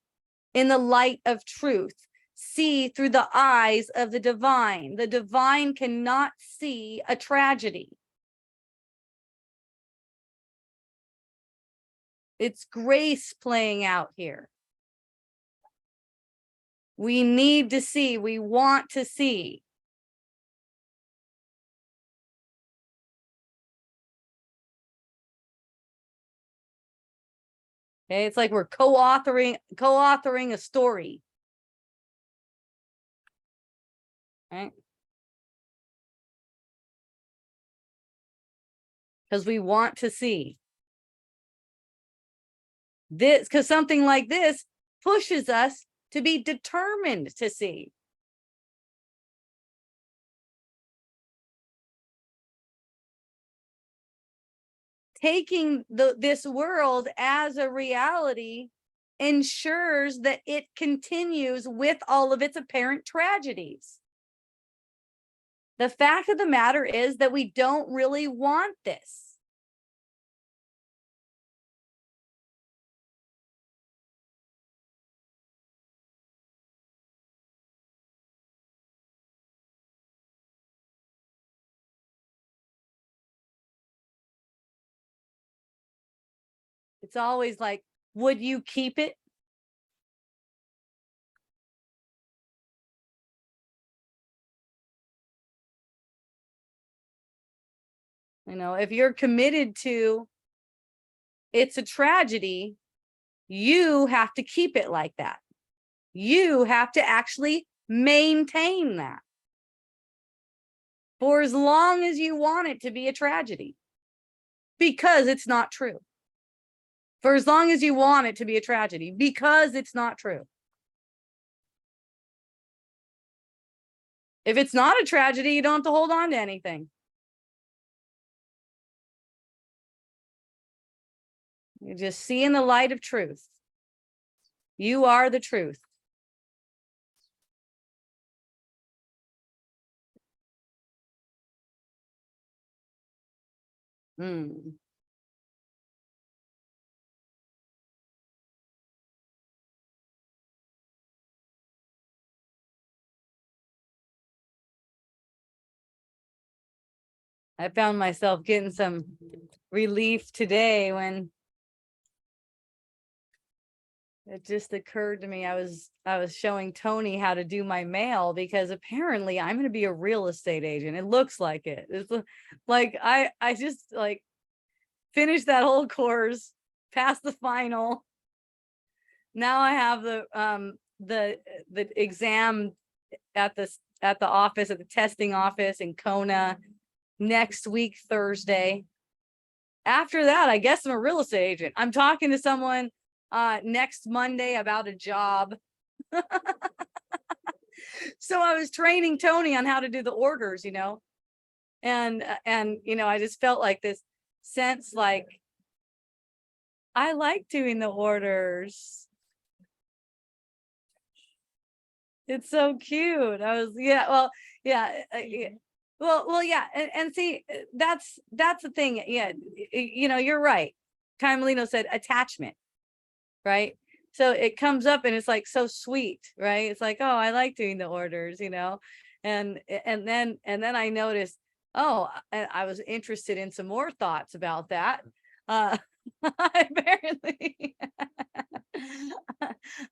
in the light of truth, see through the eyes of the divine. The divine cannot see a tragedy. It's grace playing out here. We need to see, we want to see. Okay, it's like we're co-authoring a story. Right? Because we want to see this, because something like this pushes us to be determined to see. Taking this world as a reality ensures that it continues with all of its apparent tragedies. The fact of the matter is that we don't really want this. It's always like, would you keep it? You know, if you're committed to it's a tragedy, you have to keep it like that. You have to actually maintain that. for as long as you want it to be a tragedy, because it's not true. For as long as you want it to be a tragedy, because it's not true. If it's not a tragedy, you don't have to hold on to anything. You just see in the light of truth. You are the truth. Mm. I found myself getting some relief today when it just occurred to me. I was showing Tony how to do my mail, because apparently I'm going to be a real estate agent. It looks like it. It's like I just like finished that whole course, passed the final. Now I have the exam at the office, at the testing office in Kona next week, Thursday. After that, I guess I'm a real estate agent. I'm talking to someone next Monday about a job. So I was training Tony on how to do the orders, you know, and you know, I just felt like this sense, like I like doing the orders. It's so cute. I was, yeah, well, yeah, yeah. Well, yeah, and see, that's the thing. Yeah, you know, you're right. Carmelino said attachment, right? So it comes up and it's like so sweet, right? It's like, oh, I like doing the orders, you know, and then I noticed, oh, and I was interested in some more thoughts about that. Apparently,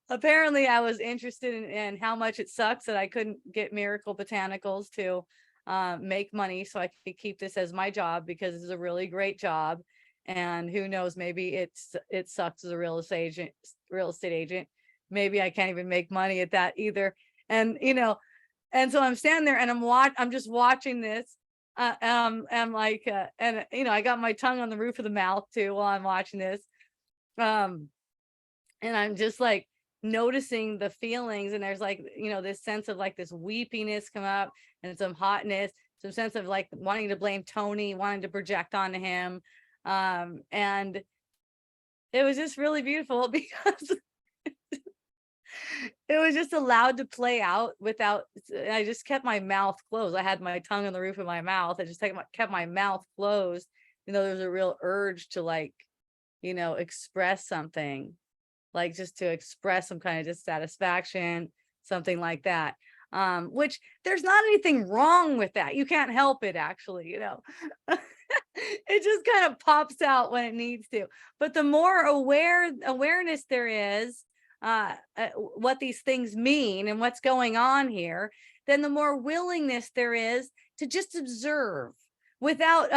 apparently I was interested in how much it sucks that I couldn't get Miracle Botanicals to make money so I could keep this as my job, because it's a really great job. And who knows, maybe it sucks as a real estate agent. Maybe I can't even make money at that either. And you know, and so I'm standing there and I'm just watching this. I'm like, and you know, I got my tongue on the roof of the mouth too while I'm watching this. And I'm just like noticing the feelings, and there's like, you know, this sense of like this weepiness come up, and some hotness, some sense of like wanting to blame Tony, wanting to project onto him. And it was just really beautiful because it was just allowed to play out without, I just kept my mouth closed. I had my tongue on the roof of my mouth. I just kept my mouth closed. You know, there's a real urge to like, you know, express something, like just to express some kind of dissatisfaction, something like that. Which there's not anything wrong with that. You can't help it, actually, you know. It just kind of pops out when it needs to. But the more awareness there is, what these things mean and what's going on here, then the more willingness there is to just observe without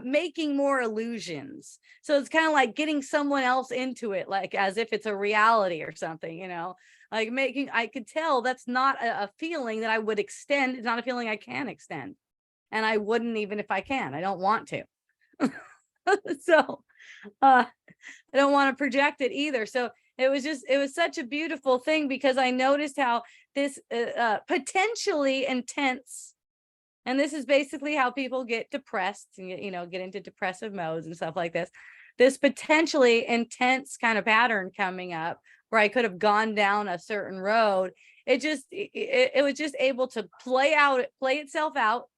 making more illusions. So it's kind of like getting someone else into it, like as if it's a reality or something, you know, like I could tell that's not a feeling that I would extend. It's not a feeling I can extend, and I wouldn't, even if I can. I don't want to. So I don't want to project it either. So it was such a beautiful thing, because I noticed how this potentially intense, and this is basically how people get depressed and you know, get into depressive modes and stuff like this potentially intense kind of pattern coming up, where I could have gone down a certain road. It was just able to play itself out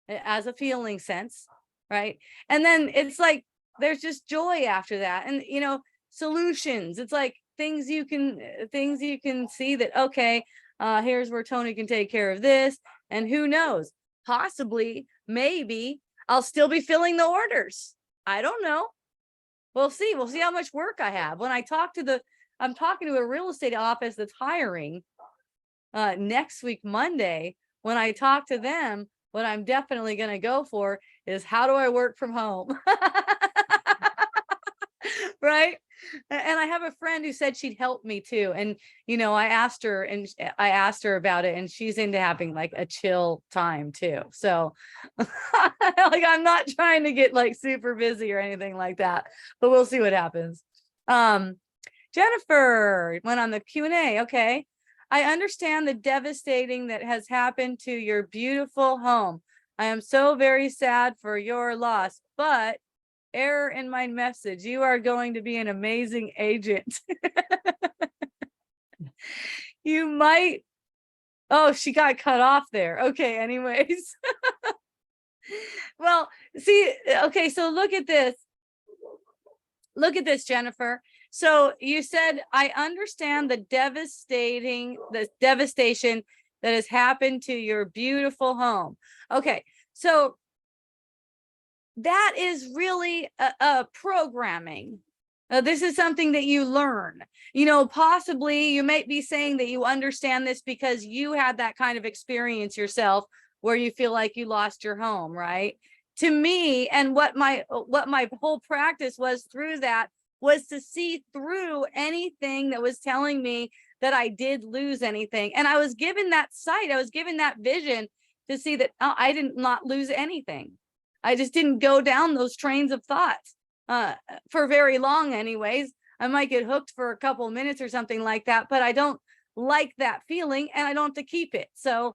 as a feeling sense, right? And then it's like there's just joy after that, and you know, solutions. It's like things you can see that, okay, here's where Tony can take care of this, and who knows, possibly, maybe I'll still be filling the orders. I don't know. We'll see how much work I have. When I'm talking to a real estate office that's hiring next week, Monday. When I talk to them, what I'm definitely going to go for is, how do I work from home? Right? And I have a friend who said she'd help me too. And, I asked her about it, and she's into having like a chill time too. So like, I'm not trying to get like super busy or anything like that, but we'll see what happens. Jennifer went on the Q&A. Okay. I understand the devastating that has happened to your beautiful home. I am so very sad for your loss, but error in my message. You are going to be an amazing agent. You might. Oh, she got cut off there. Okay, anyways. Well, see, okay, so look at this. Look at this, Jennifer. So you said, I understand the devastation that has happened to your beautiful home. Okay, so that is really a programming. This is something that you learn. Possibly you might be saying that you understand this because you had that kind of experience yourself where you feel like you lost your home, right? To me, and what my whole practice was through that was to see through anything that was telling me that I did lose anything. And I was given that sight, I was given that vision to see that I did not lose anything. I just didn't go down those trains of thoughts for very long anyways. I might get hooked for a couple minutes or something like that, but I don't like that feeling and I don't have to keep it. So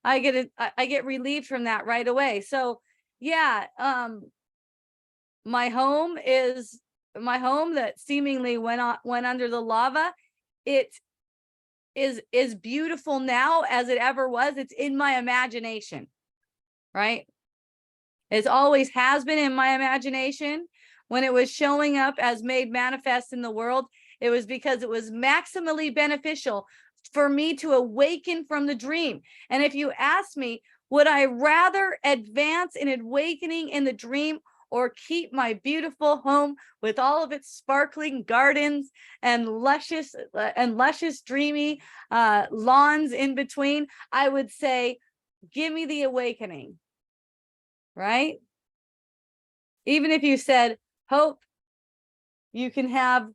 I get relieved from that right away. So yeah, my home that seemingly went under the lava. It is beautiful now as it ever was. It's in my imagination, right? It always has been in my imagination. When it was showing up as made manifest in the world, it was because it was maximally beneficial for me to awaken from the dream. And if you ask me, would I rather advance in awakening in the dream or keep my beautiful home with all of its sparkling gardens and luscious dreamy lawns in between? I would say, give me the awakening, right? Even if you said, Hope, you can have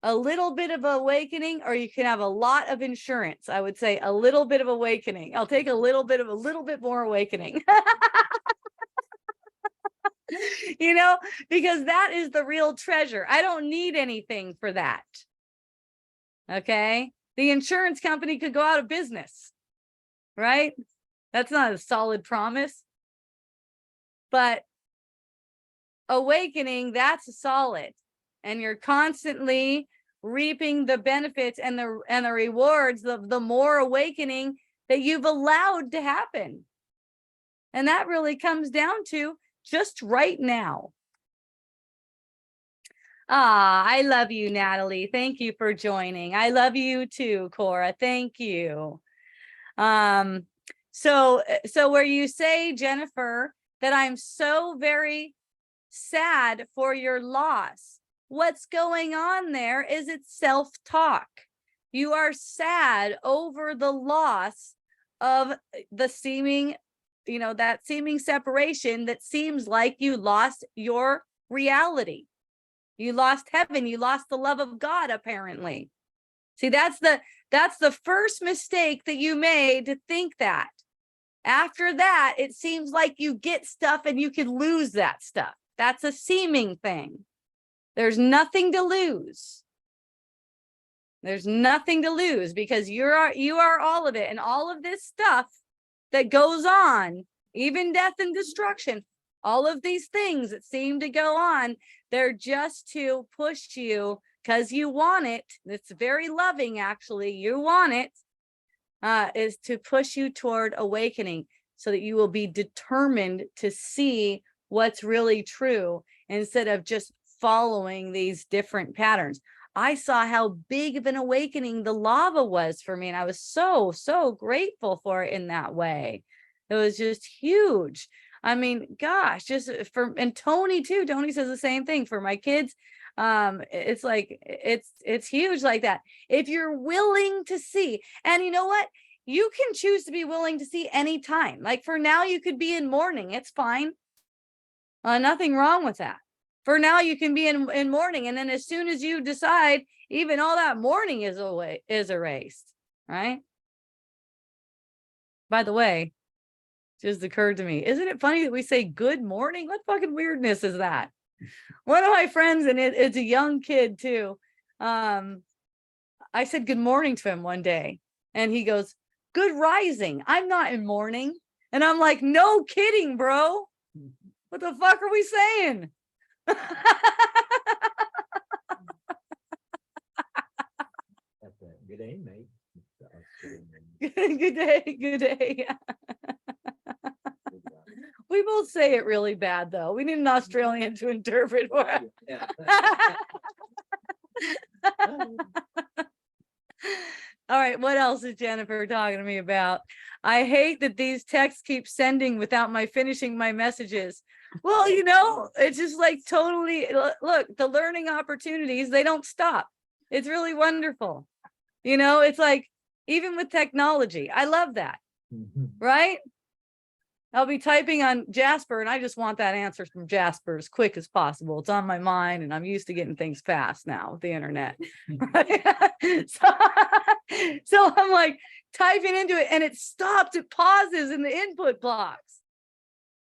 a little bit of awakening or you can have a lot of insurance. I would say a little bit of awakening. I'll take a little bit more awakening. Because that is the real treasure. I don't need anything for that. Okay. The insurance company could go out of business, right? That's not a solid promise. But awakening, that's solid. And you're constantly reaping the benefits and the rewards of the more awakening that you've allowed to happen. And that really comes down to just right now. I love you, Natalie. Thank you for joining. I love you too, Cora. Thank you. So where you say, Jennifer, that I'm so very sad for your loss, what's going on there is it's self-talk. You are sad over the loss of the seeming, that seeming separation that seems like you lost your reality. You lost heaven. You lost the love of God, apparently. See, that's the first mistake that you made, to think that. After that, it seems like you get stuff and you can lose that stuff. That's a seeming thing. There's nothing to lose. There's nothing to lose because you are all of it. And all of this stuff that goes on, even death and destruction, all of these things that seem to go on, they're just to push you because you want it. It's very loving, actually. You want it, is to push you toward awakening so that you will be determined to see what's really true instead of just following these different patterns. I saw how big of an awakening the lava was for me, and I was so, so grateful for it in that way. It was just huge. I mean, gosh, and Tony too. Tony says the same thing for my kids. It's like, it's huge like that. If you're willing to see, and you know what? You can choose to be willing to see anytime. Like for now, you could be in mourning. It's fine. Nothing wrong with that. For now, you can be in mourning. And then as soon as you decide, even all that mourning is erased, right? By the way, just occurred to me, isn't it funny that we say good morning? What fucking weirdness is that? One of my friends, and it's a young kid too. I said good morning to him one day, and he goes, good rising. I'm not in mourning. And I'm like, no kidding, bro. What the fuck are we saying? Good day, mate. Good day, good day. We both say it really bad though. We need an Australian to interpret for us. Yeah. All right, what else is Jennifer talking to me about? I hate that these texts keep sending without my finishing my messages. Well, you know, it's just like totally, look, the learning opportunities, they don't stop. It's really wonderful. You know, it's like, even with technology, I love that, right? I'll be typing on Jasper and I just want that answer from Jasper as quick as possible. It's on my mind and I'm used to getting things fast now with the internet. So I'm like typing into it and it stops, it pauses in the input blocks.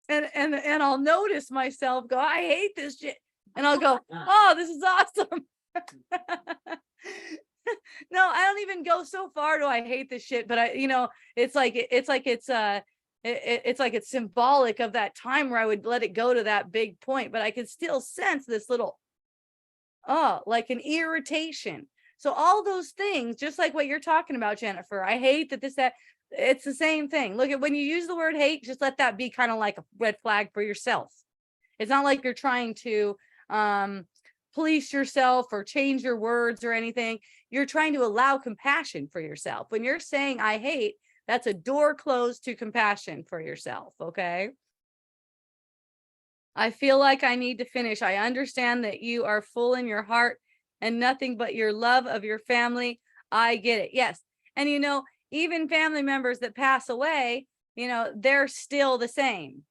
And I'll notice myself go, I hate this shit. And I'll go, oh, this is awesome. No, I don't even go so far to I hate this shit, but I, you know, it's like it's symbolic of that time where I would let it go to that big point, but I could still sense this little, like an irritation. So all those things, just like what you're talking about, Jennifer, I hate that that, it's the same thing. Look at when you use the word hate, just let that be kind of like a red flag for yourself. It's not like you're trying to police yourself or change your words or anything. You're trying to allow compassion for yourself. When you're saying I hate, that's a door closed to compassion for yourself, okay? I feel like I need to finish. I understand that you are full in your heart and nothing but your love of your family. I get it. Yes. And you know, even family members that pass away, you know, they're still the same.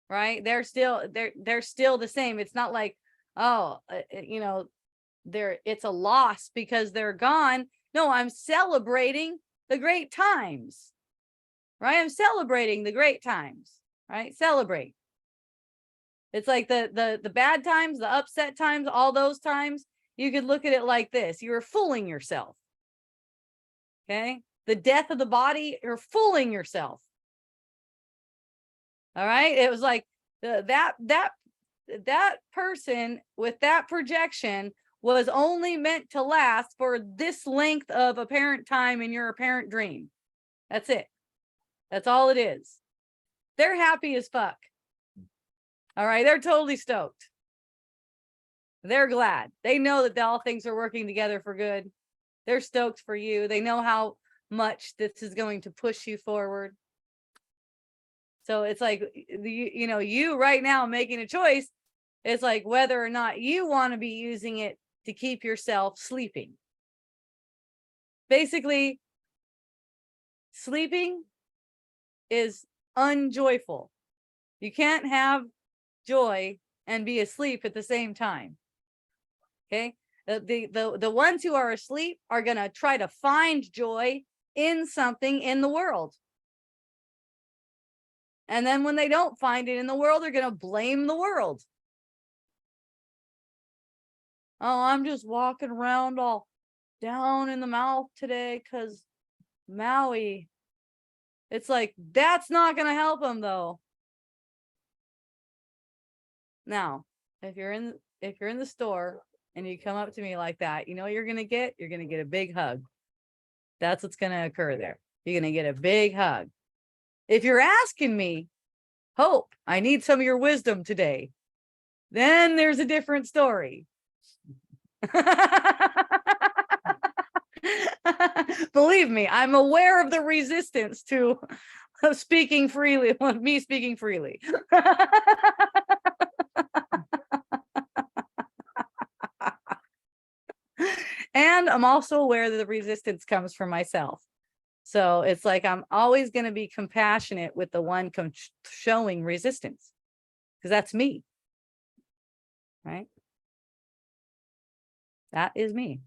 Right? They're still the same. It's not like, oh, you know, it's a loss because they're gone. No, I'm celebrating the great times. Right? I'm celebrating the great times. Right? Celebrate. It's like the bad times, the upset times, all those times, you could look at it like this. You were fooling yourself. Okay? The death of the body, you're fooling yourself. All right? It was like that person with that projection was only meant to last for this length of apparent time in your apparent dream. That's it. That's all it is. They're happy as fuck. All right, they're totally stoked. They're glad. They know that all things are working together for good. They're stoked for you. They know how much this is going to push you forward. So it's like, you know, you right now making a choice, it's like whether or not you want to be using it to keep yourself sleeping. Basically, sleeping is unjoyful. You can't have joy and be asleep at the same time. Okay? The ones who are asleep are going to try to find joy in something in the world. And then when they don't find it in the world, they're going to blame the world. Oh, I'm just walking around all down in the mouth today because Maui. It's like, that's not going to help them though. Now, if you're in the store and you come up to me like that, you know what you're going to get? You're going to get a big hug. That's what's going to occur there. You're going to get a big hug. If you're asking me, Hope, I need some of your wisdom today, then there's a different story. Believe me, I'm aware of the resistance to speaking freely, me speaking freely. And I'm also aware that the resistance comes from myself. So it's like, I'm always going to be compassionate with the one showing resistance, because that's me. right? That is me.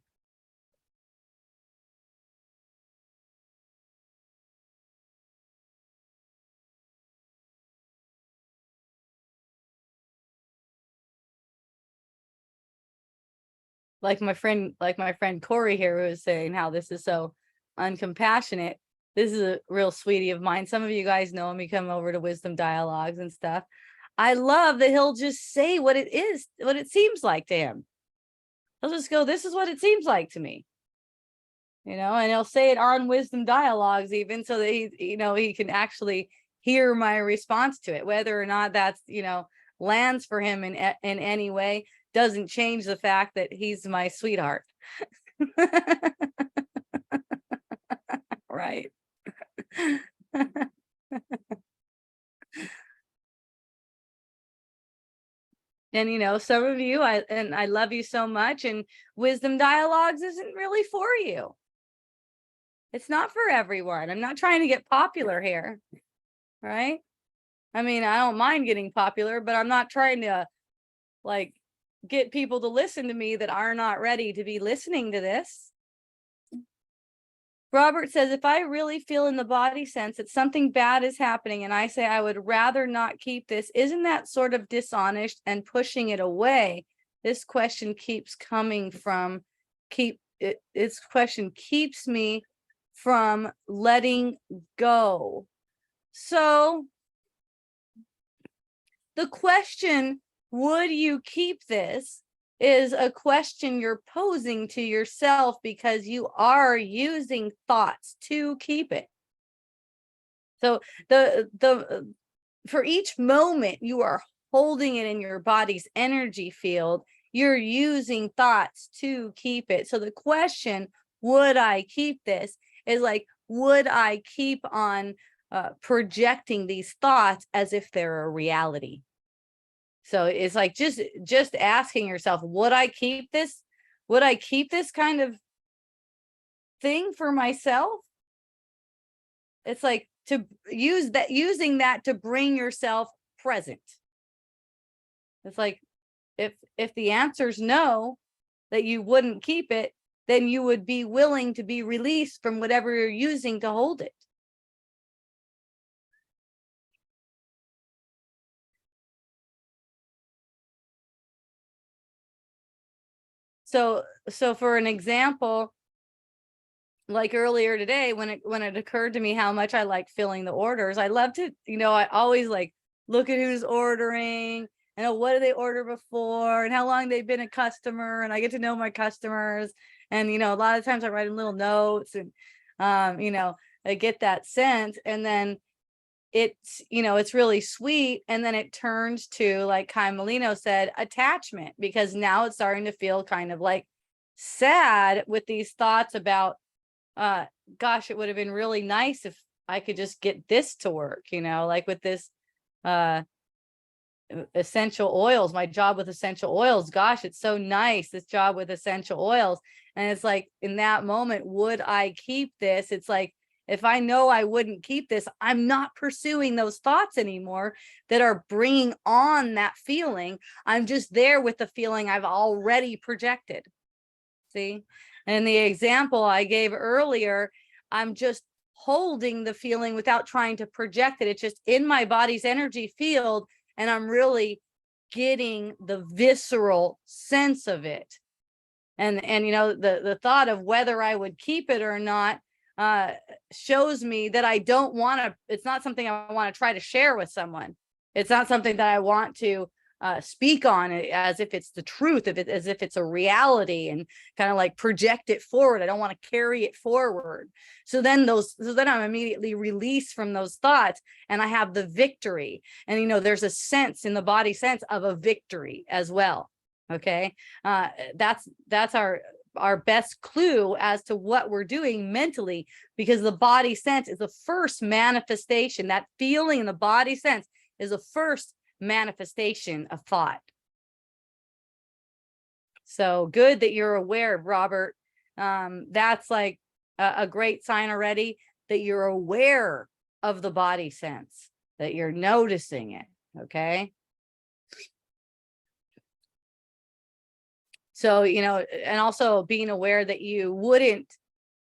Like my friend Corey here was saying how this is so uncompassionate. This is a real sweetie of mine. Some of you guys know him. He come over to Wisdom Dialogues and stuff. I love that he'll just say what it is, what it seems like to him. He'll just go, this is what it seems like to me. And he'll say it on Wisdom Dialogues even, so that he can actually hear my response to it. Whether or not that's, lands for him in any way doesn't change the fact that he's my sweetheart. Right. And some of you, I love you so much, and Wisdom Dialogues isn't really for you. It's not for everyone. I'm not trying to get popular here, right? I mean, I don't mind getting popular, but I'm not trying to like get people to listen to me that are not ready to be listening to this. Robert says, if I really feel in the body sense that something bad is happening and I say I would rather not keep this, isn't that sort of dishonest and pushing it away? This question keeps coming from, this question keeps me from letting go. So the question, would you keep this, is a question you're posing to yourself because you are using thoughts to keep it. So for each moment you are holding it in your body's energy field, you're using thoughts to keep it. So the question, would I keep this, is like, would I keep on projecting these thoughts as if they're a reality? So it's like just asking yourself, would I keep this? Would I keep this kind of thing for myself? It's like to using that to bring yourself present. It's like if the answer's no, that you wouldn't keep it, then you would be willing to be released from whatever you're using to hold it. So for an example, like earlier today, when it occurred to me how much I like filling the orders, I love to, I always like look at who's ordering and what did they order before and how long they've been a customer, and I get to know my customers. And a lot of times I write in little notes, and I get that sense. And then it's really sweet. And then it turns to, like Kai Molino said, attachment, because now it's starting to feel kind of like sad with these thoughts about, gosh, it would have been really nice if I could just get this to work, like with this essential oils, my job with essential oils. Gosh, it's so nice, this job with essential oils. And it's like, in that moment, would I keep this? It's like, if I know I wouldn't keep this, I'm not pursuing those thoughts anymore that are bringing on that feeling. I'm just there with the feeling I've already projected. See? And the example I gave earlier, I'm just holding the feeling without trying to project it. It's just in my body's energy field, and I'm really getting the visceral sense of it. And the thought of whether I would keep it or not shows me that I don't want to, it's not something I want to try to share with someone. It's not something that I want to speak on it as if it's the truth, as if it's a reality, and kind of like project it forward. I don't want to carry it forward. So then I'm immediately released from those thoughts, and I have the victory. And there's a sense in the body sense of a victory as well. Okay, that's our best clue as to what we're doing mentally, because the body sense is the first manifestation. That feeling in the body sense is the first manifestation of thought. So good that you're aware, Robert. That's like a great sign already, that you're aware of the body sense, that you're noticing it. Okay. So, and also being aware that you wouldn't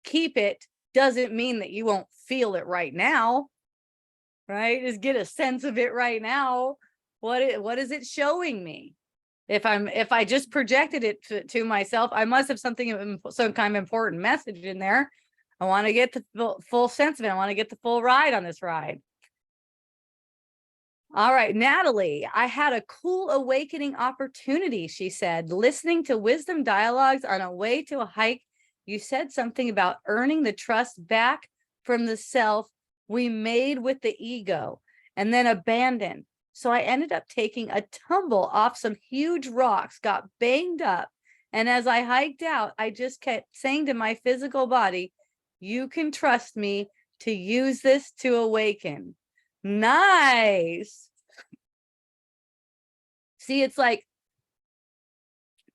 keep it doesn't mean that you won't feel it right now, right? Just get a sense of it right now. What is it showing me? If I just projected it to myself, I must have some kind of important message in there. I want to get the full sense of it. I want to get the full ride on this ride. All right, Natalie, I had a cool awakening opportunity, she said, listening to wisdom dialogues on a way to a hike. You said something about earning the trust back from the self we made with the ego and then abandoned. So I ended up taking a tumble off some huge rocks, got banged up. And as I hiked out, I just kept saying to my physical body, you can trust me to use this to awaken. Nice. See, it's like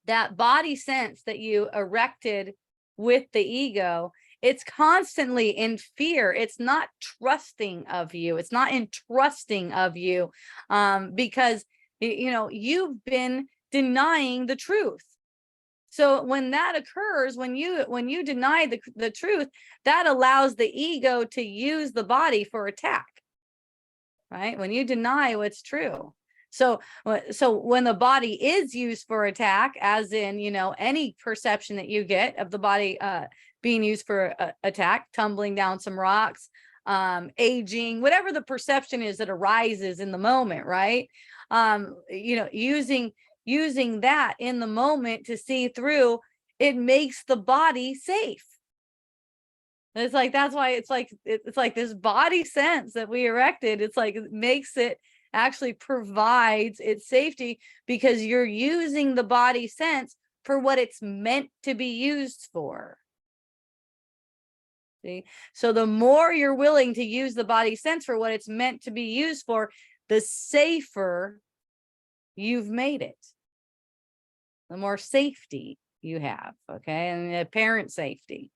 that body sense that you erected with the ego, it's constantly in fear. It's not trusting of you. It's not entrusting of you, because, you've been denying the truth. So when that occurs, when you deny the truth, that allows the ego to use the body for attack. Right? When you deny what's true. So when the body is used for attack, as in, any perception that you get of the body being used for attack, tumbling down some rocks, aging, whatever the perception is that arises in the moment, right? Using that in the moment to see through, it makes the body safe. It's like, that's why it's like this body sense that we erected. It's like, it makes it actually provides its safety because you're using the body sense for what it's meant to be used for. See, so the more you're willing to use the body sense for what it's meant to be used for, the safer you've made it. The more safety you have, okay, and apparent safety.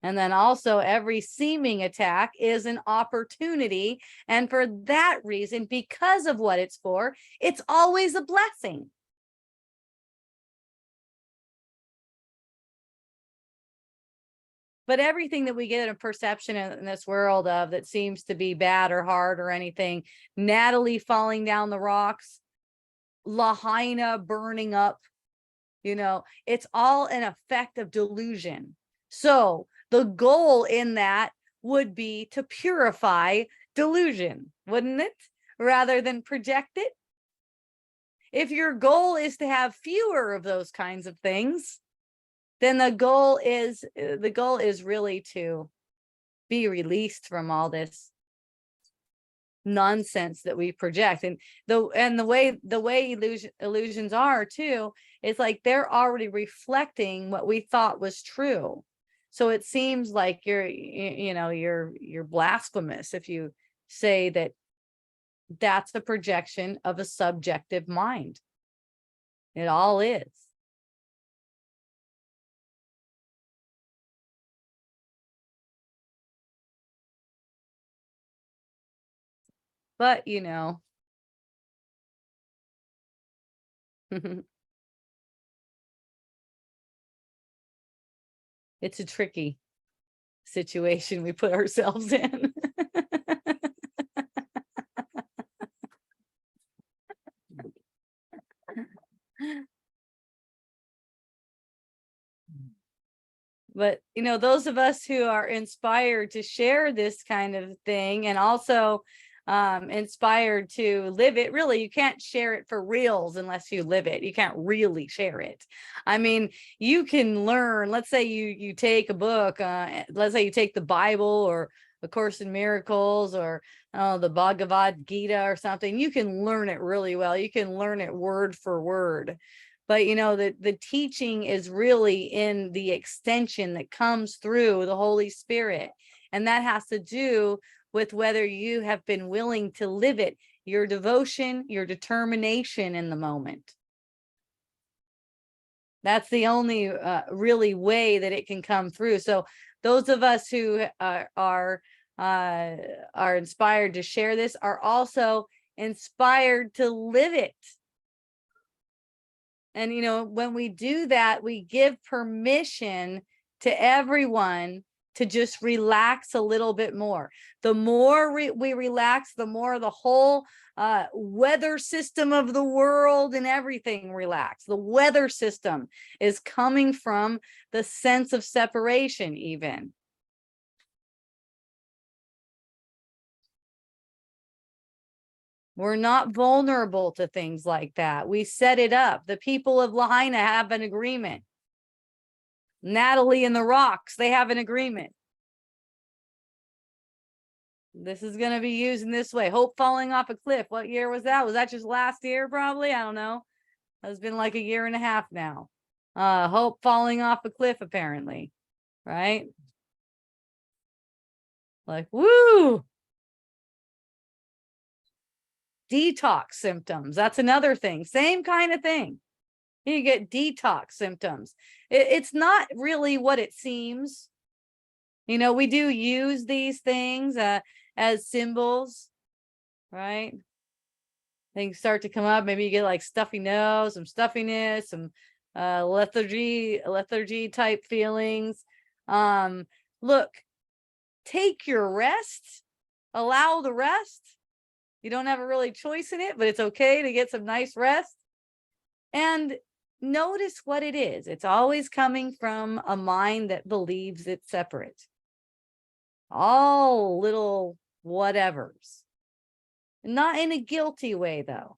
And then also every seeming attack is an opportunity. And for that reason, because of what it's for, it's always a blessing. But everything that we get a perception in this world of that seems to be bad or hard or anything, Natalie falling down the rocks, Lahaina burning up, it's all an effect of delusion. So the goal in that would be to purify delusion, wouldn't it? Rather than project it. If your goal is to have fewer of those kinds of things, then the goal is really to be released from all this nonsense that we project. And the way illusions are too, it's like they're already reflecting what we thought was true. So it seems like you're blasphemous if you say that that's a projection of a subjective mind. It all is. But it's a tricky situation we put ourselves in. But those of us who are inspired to share this kind of thing, and also inspired to live it, really, you can't share it for reals unless you live it. You can't really share it. I mean, you can learn, let's say you take a book, let's say you take the Bible or A Course in Miracles or the Bhagavad Gita or something. You can learn it really well. You can learn it word for word. But the teaching is really in the extension that comes through the Holy Spirit. And that has to do with whether you have been willing to live it, your devotion, your determination in the moment. That's the only really way that it can come through. So those of us who are inspired to share this are also inspired to live it. And, when we do that, we give permission to everyone to just relax a little bit more. The more we relax, the more the whole weather system of the world and everything relax. The weather system is coming from the sense of separation even. We're not vulnerable to things like that. We set it up. The people of Lahaina have an agreement. Natalie and the Rocks, they have an agreement. This is going to be used in this way. Hope falling off a cliff. What year was that? Was that just last year? Probably. I don't know. It's been like a year and a half now. Hope falling off a cliff, apparently. Right? Like, woo! Detox symptoms. That's another thing. Same kind of thing. You get detox symptoms. It's not really what it seems. We do use these things as symbols, right? Things start to come up. Maybe you get like stuffy nose, some stuffiness, some lethargy type feelings. Look, take your rest, allow the rest. You don't have a really choice in it, but it's okay to get some nice rest. And notice what it is. It's always coming from a mind that believes it's separate. All little whatevers. Not in a guilty way, though.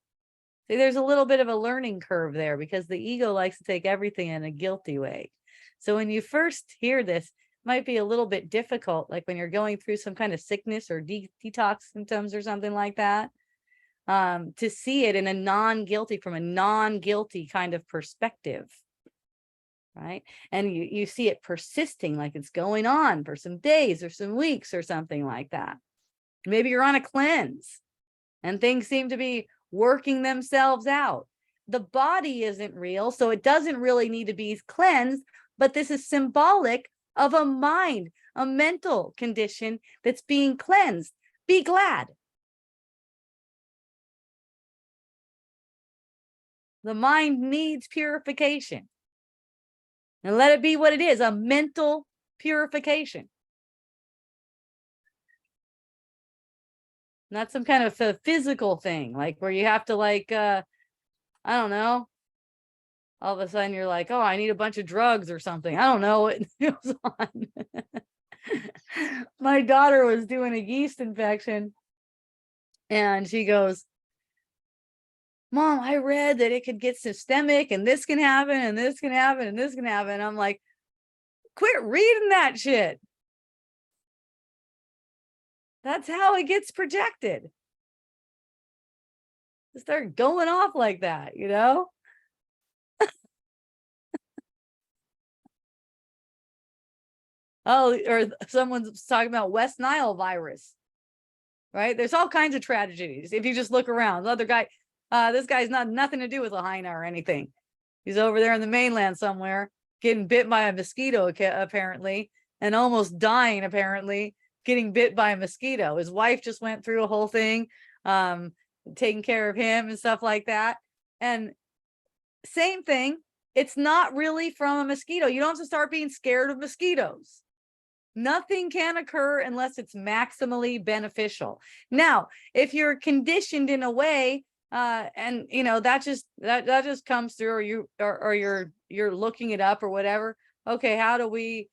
See, there's a little bit of a learning curve there because the ego likes to take everything in a guilty way. So when you first hear this, it might be a little bit difficult, like when you're going through some kind of sickness or detox symptoms or something like that, to see it in a from a non-guilty kind of perspective. Right. And you see it persisting, like it's going on for some days or some weeks or something like that. Maybe you're on a cleanse and things seem to be working themselves out. The body isn't real, so it doesn't really need to be cleansed, but this is symbolic of a mind, a mental condition that's being cleansed. Be glad. The mind needs purification. And let it be what it is, a mental purification. Not some kind of a physical thing, like where you have to I don't know, all of a sudden you're like, oh, I need a bunch of drugs or something. I don't know what goes on. My daughter was doing a yeast infection and she goes, Mom, I read that it could get systemic and this can happen and this can happen and this can happen. I'm like, quit reading that shit. That's how it gets projected. Start going off like that, Oh, or someone's talking about West Nile virus, right? There's all kinds of tragedies. If you just look around, the other guy, this guy's nothing to do with Lahaina or anything. He's over there in the mainland somewhere, getting bit by a mosquito, apparently, and almost dying, apparently, getting bit by a mosquito. His wife just went through a whole thing, taking care of him and stuff like that. And same thing, it's not really from a mosquito. You don't have to start being scared of mosquitoes. Nothing can occur unless it's maximally beneficial. Now, if you're conditioned in a way, and that just comes through, or you're looking it up or whatever. Okay, how do we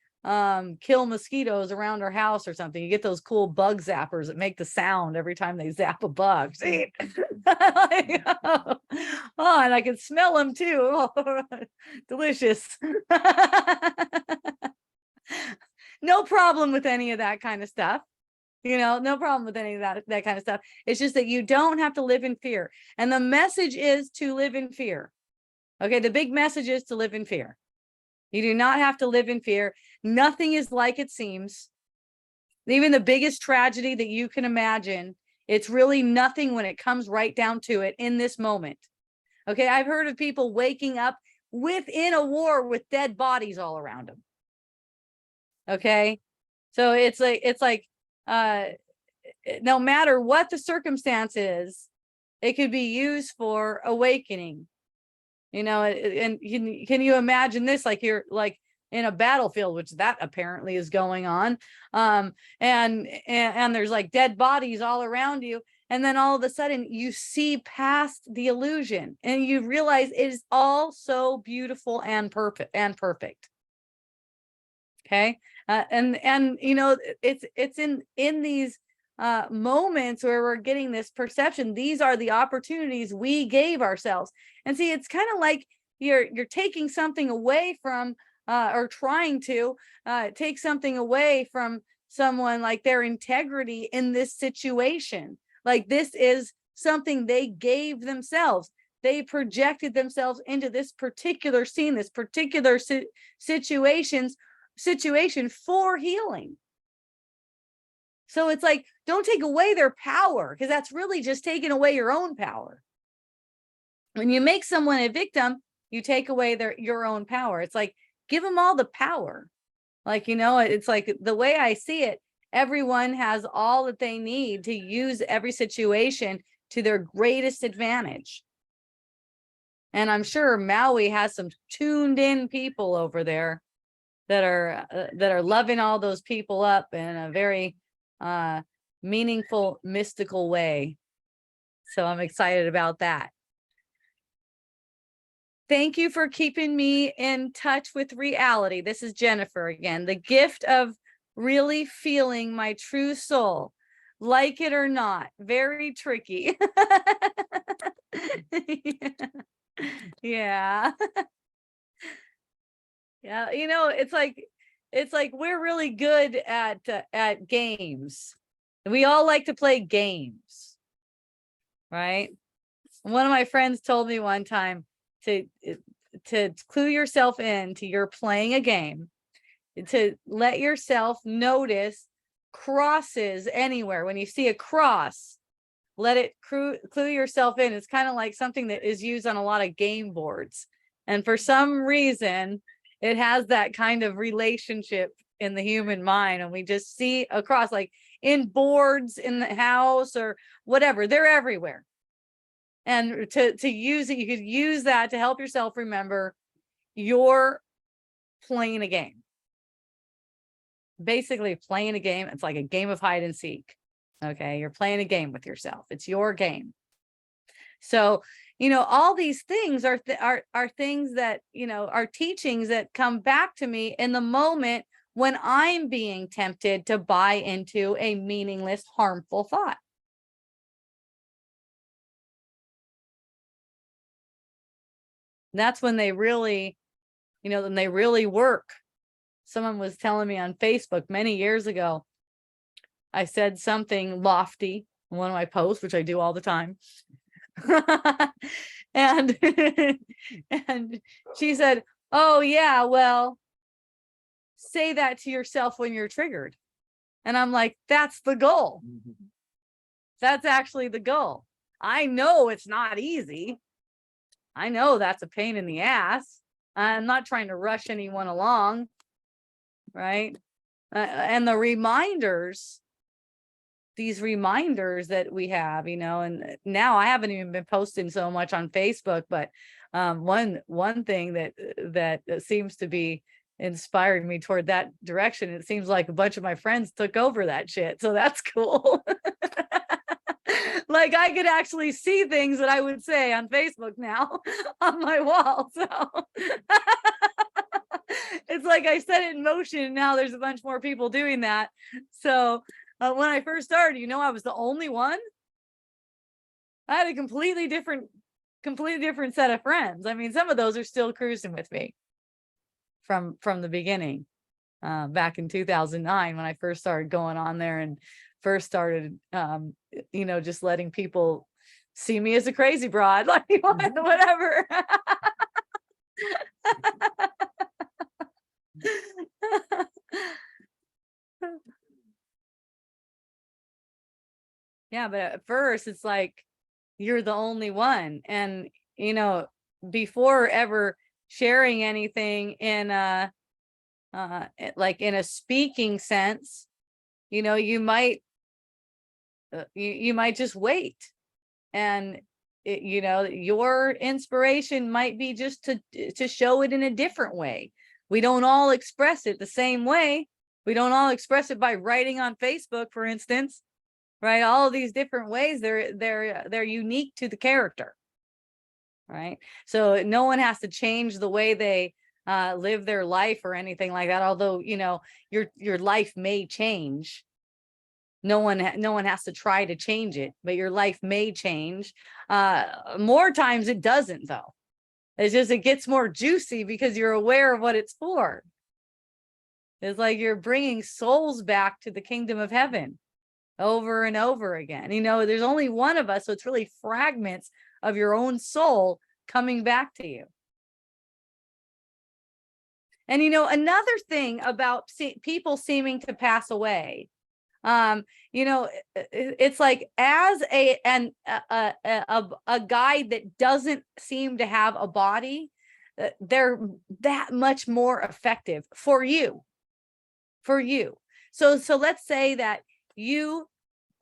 kill mosquitoes around our house or something? You get those cool bug zappers that make the sound every time they zap a bug. See? Oh, and I can smell them too. Oh, delicious. No problem with any of that kind of stuff. No problem with any of that kind of stuff. It's just that you don't have to live in fear. And the message is to live in fear. Okay, the big message is to live in fear. You do not have to live in fear. Nothing is like it seems. Even the biggest tragedy that you can imagine, it's really nothing when it comes right down to it in this moment. Okay, I've heard of people waking up within a war with dead bodies all around them. Okay, so it's like no matter what the circumstance is, it could be used for awakening. you know, and can you imagine this? Like you're like in a battlefield, which that apparently is going on. And there's like dead bodies all around you. And then all of a sudden you see past the illusion and you realize it is all so beautiful and perfect. Okay. And you know, it's in these moments where we're getting this perception. These are the opportunities we gave ourselves. And see, it's kind of like you're taking something away from or trying to take something away from someone, like their integrity in this situation. Like this is something they gave themselves. They projected themselves into this particular scene, this particular situation for healing. So it's like, don't take away their power, because that's really just taking away your own power. When you make someone a victim, you take away your own power. It's like, give them all the power. Like, you know, it's like the way I see it, everyone has all that they need to use every situation to their greatest advantage. And I'm sure Maui has some tuned in people over there that are loving all those people up in a very meaningful, mystical way. So I'm excited about that. Thank you for keeping me in touch with reality. This is Jennifer again. The gift of really feeling my true soul, like it or not. Very tricky. Yeah. Yeah, you know, it's like we're really good at games. We all like to play games, right? One of my friends told me one time to clue yourself in to you're playing a game, to let yourself notice crosses anywhere. When you see a cross, let it clue yourself in. It's kind of like something that is used on a lot of game boards. And for some reason, it has that kind of relationship in the human mind. And we just see a cross, like in boards in the house or whatever, they're everywhere. And to use it, you could use that to help yourself remember you're playing a game. Basically playing a game. It's like a game of hide and seek. Okay, you're playing a game with yourself. It's your game. So, you know, all these things are things that, you know, are teachings that come back to me in the moment when I'm being tempted to buy into a meaningless, harmful thought. That's when they really, you know, when they really work. Someone was telling me on Facebook many years ago, I said something lofty in one of my posts, which I do all the time. and and she said, oh yeah, well, say that to yourself when you're triggered. And I'm like, that's the goal. That's actually the goal. I know it's not easy. I know that's a pain in the ass. I'm not trying to rush anyone along, right? And the reminders, these reminders that we have, you know, and now I haven't even been posting so much on Facebook, but one thing that seems to be inspiring me toward that direction, it seems like a bunch of my friends took over that shit, so that's cool. Like I could actually see things that I would say on Facebook now on my wall. So it's like I set it in motion and now there's a bunch more people doing that. So when I first started, you know, I was the only one. I had a completely different set of friends. I mean, some of those are still cruising with me from the beginning, back in 2009 when I first started going on there and first started, you know, just letting people see me as a crazy broad, like whatever. Yeah, but at first it's like you're the only one. And, you know, before ever sharing anything in like in a speaking sense, you know, you might you might just wait and you know, your inspiration might be just to show it in a different way. We don't all express it the same way. We don't all express it by writing on Facebook, for instance, right? All of these different ways, they're unique to the character, right? So no one has to change the way they live their life or anything like that. Although, you know, your life may change. No one has to try to change it, but your life may change. More times it doesn't, though. It's just, it gets more juicy because you're aware of what it's for. It's like you're bringing souls back to the kingdom of heaven over and over again. You know, there's only one of us, so it's really fragments of your own soul coming back to you. And, you know, another thing about people seeming to pass away, you know, it's like, as a guide that doesn't seem to have a body, they're that much more effective for you. So let's say that you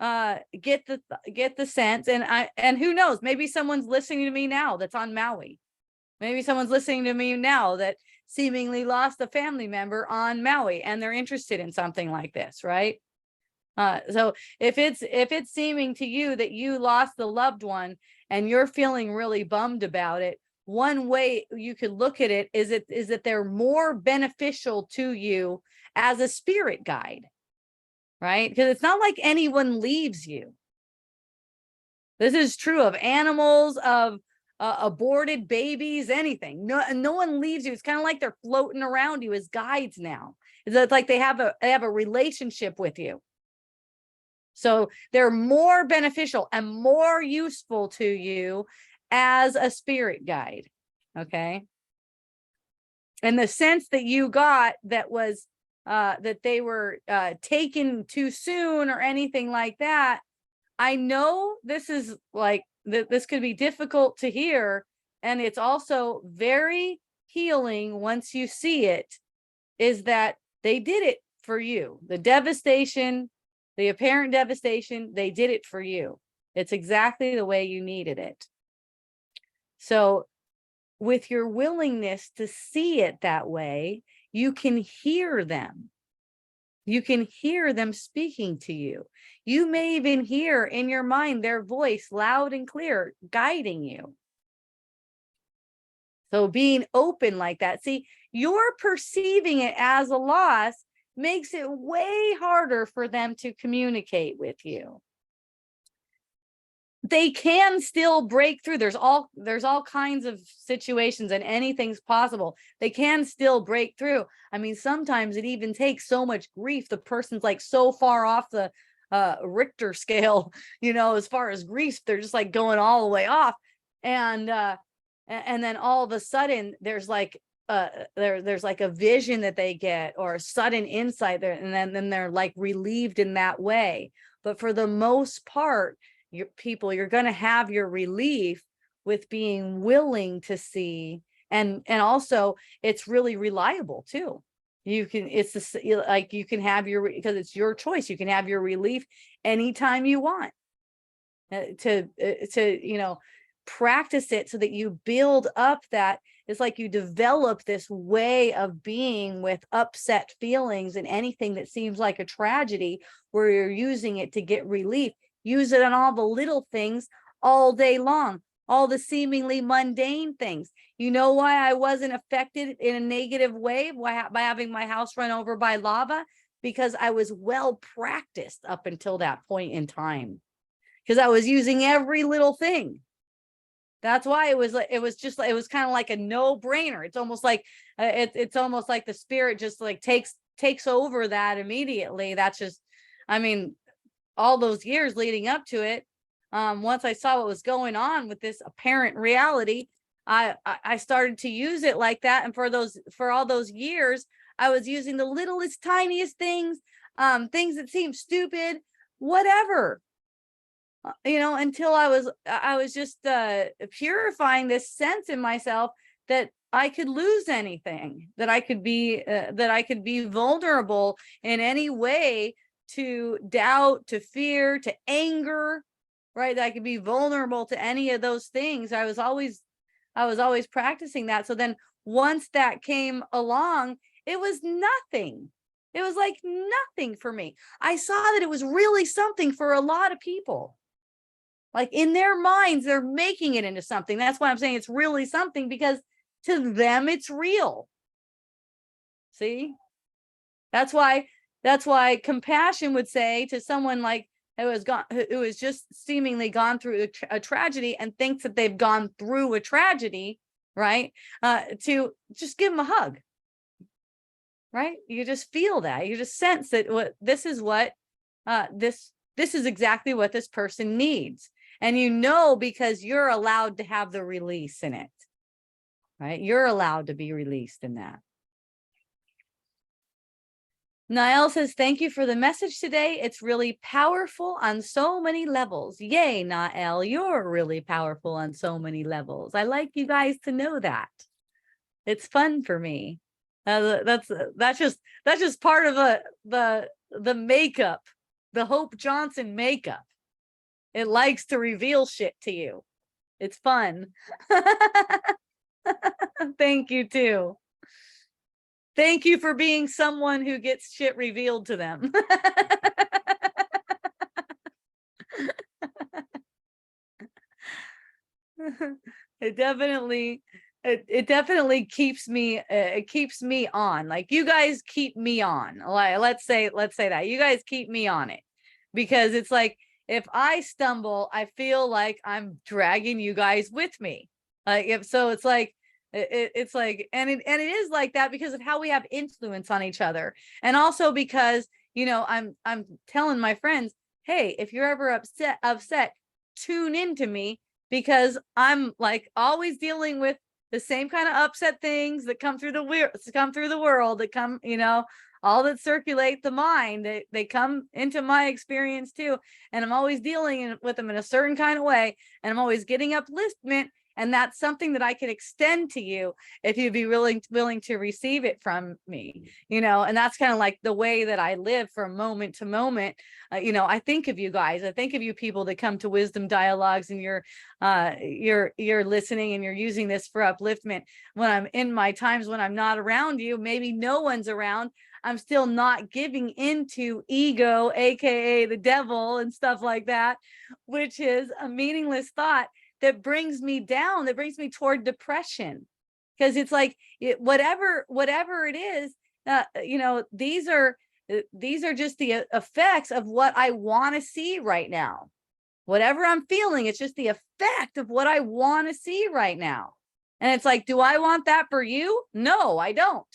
get the sense, and who knows, maybe someone's listening to me now that's on Maui. Maybe someone's listening to me now that seemingly lost a family member on Maui, and they're interested in something like this, right? So if it's seeming to you that you lost the loved one and you're feeling really bummed about it, one way you could look at it is that they're more beneficial to you as a spirit guide, right? Because it's not like anyone leaves you. This is true of animals, of aborted babies, anything. No one leaves you. It's kind of like they're floating around you as guides now. It's like they have a relationship with you. So they're more beneficial and more useful to you as a spirit guide. Okay. And the sense that you got that was that they were taken too soon or anything like that, I know this is like, this could be difficult to hear. And it's also very healing once you see it, is that they did it for you. The devastation, the apparent devastation, they did it for you. It's exactly the way you needed it. So with your willingness to see it that way, you can hear them. You can hear them speaking to you. You may even hear in your mind their voice loud and clear, guiding you. So being open like that, see, you're perceiving it as a loss makes it way harder for them to communicate with you. They can still break through. There's all kinds of situations, and anything's possible. They can still break through. I mean, sometimes it even takes so much grief. The person's like so far off the Richter scale, you know, as far as grief, they're just like going all the way off. And then all of a sudden there's like there's like a vision that they get, or a sudden insight there, and then they're like relieved in that way. But for the most part, you're going to have your relief with being willing to see, and also it's really reliable too. You can, like you can have your, because it's your choice, you can have your relief anytime you want to you know, practice it so that you build up that. It's like you develop this way of being with upset feelings and anything that seems like a tragedy, where you're using it to get relief. Use it on all the little things all day long, all the seemingly mundane things. You know why I wasn't affected in a negative way by having my house run over by lava? Because I was well practiced up until that point in time, because I was using every little thing. That's why it was kind of like a no-brainer. It's almost like it's almost like the spirit just like takes over that immediately. That's just, I mean, all those years leading up to it, once I saw what was going on with this apparent reality, I started to use it like that. And for all those years, I was using the littlest, tiniest things, things that seemed stupid, whatever, you know, until I was just purifying this sense in myself that I could lose anything, that I could be vulnerable in any way to doubt, to fear, to anger, right? That I could be vulnerable to any of those things. I was always practicing that. So then once that came along, it was nothing. It was like nothing for me. I saw that it was really something for a lot of people. Like in their minds, they're making it into something. That's why I'm saying it's really something, because to them, it's real. See? That's why compassion would say to someone like who has just seemingly gone through a tragedy and thinks that they've gone through a tragedy, right? To just give them a hug, right? You just feel that, you just sense that this is exactly what this person needs. And you know, because you're allowed to have the release in it, right? You're allowed to be released in that. Niall says, thank you for the message today. It's really powerful on so many levels. Yay, Niall, you're really powerful on so many levels. I like you guys to know that. It's fun for me. That's just part of the makeup, the Hope Johnson makeup. It likes to reveal shit to you. It's fun. Thank you too. Thank you for being someone who gets shit revealed to them. It definitely keeps me it keeps me on. Like, you guys keep me on. Like, let's say that you guys keep me on it, because it's like, if I stumble, I feel like I'm dragging you guys with me. Like, if so, it's like it's like, and it is like that because of how we have influence on each other. And also because, I'm telling my friends, hey, if you're ever upset, tune into me, because I'm like always dealing with the same kind of upset things that come through the world, that come, all that circulate the mind, they come into my experience too. And I'm always dealing with them in a certain kind of way. And I'm always getting upliftment. And that's something that I can extend to you if you'd be willing to receive it from me, and that's kind of like the way that I live from moment to moment. I think of you guys, I think of you people that come to Wisdom Dialogues, and you're listening and you're using this for upliftment. When I'm in my times when I'm not around you, maybe no one's around, I'm still not giving into ego, aka the devil, and stuff like that, which is a meaningless thought that brings me down, that brings me toward depression. Because it's like, whatever it is, these are just the effects of what I want to see right now. Whatever I'm feeling, it's just the effect of what I want to see right now. And it's like, do I want that for you? No, I don't.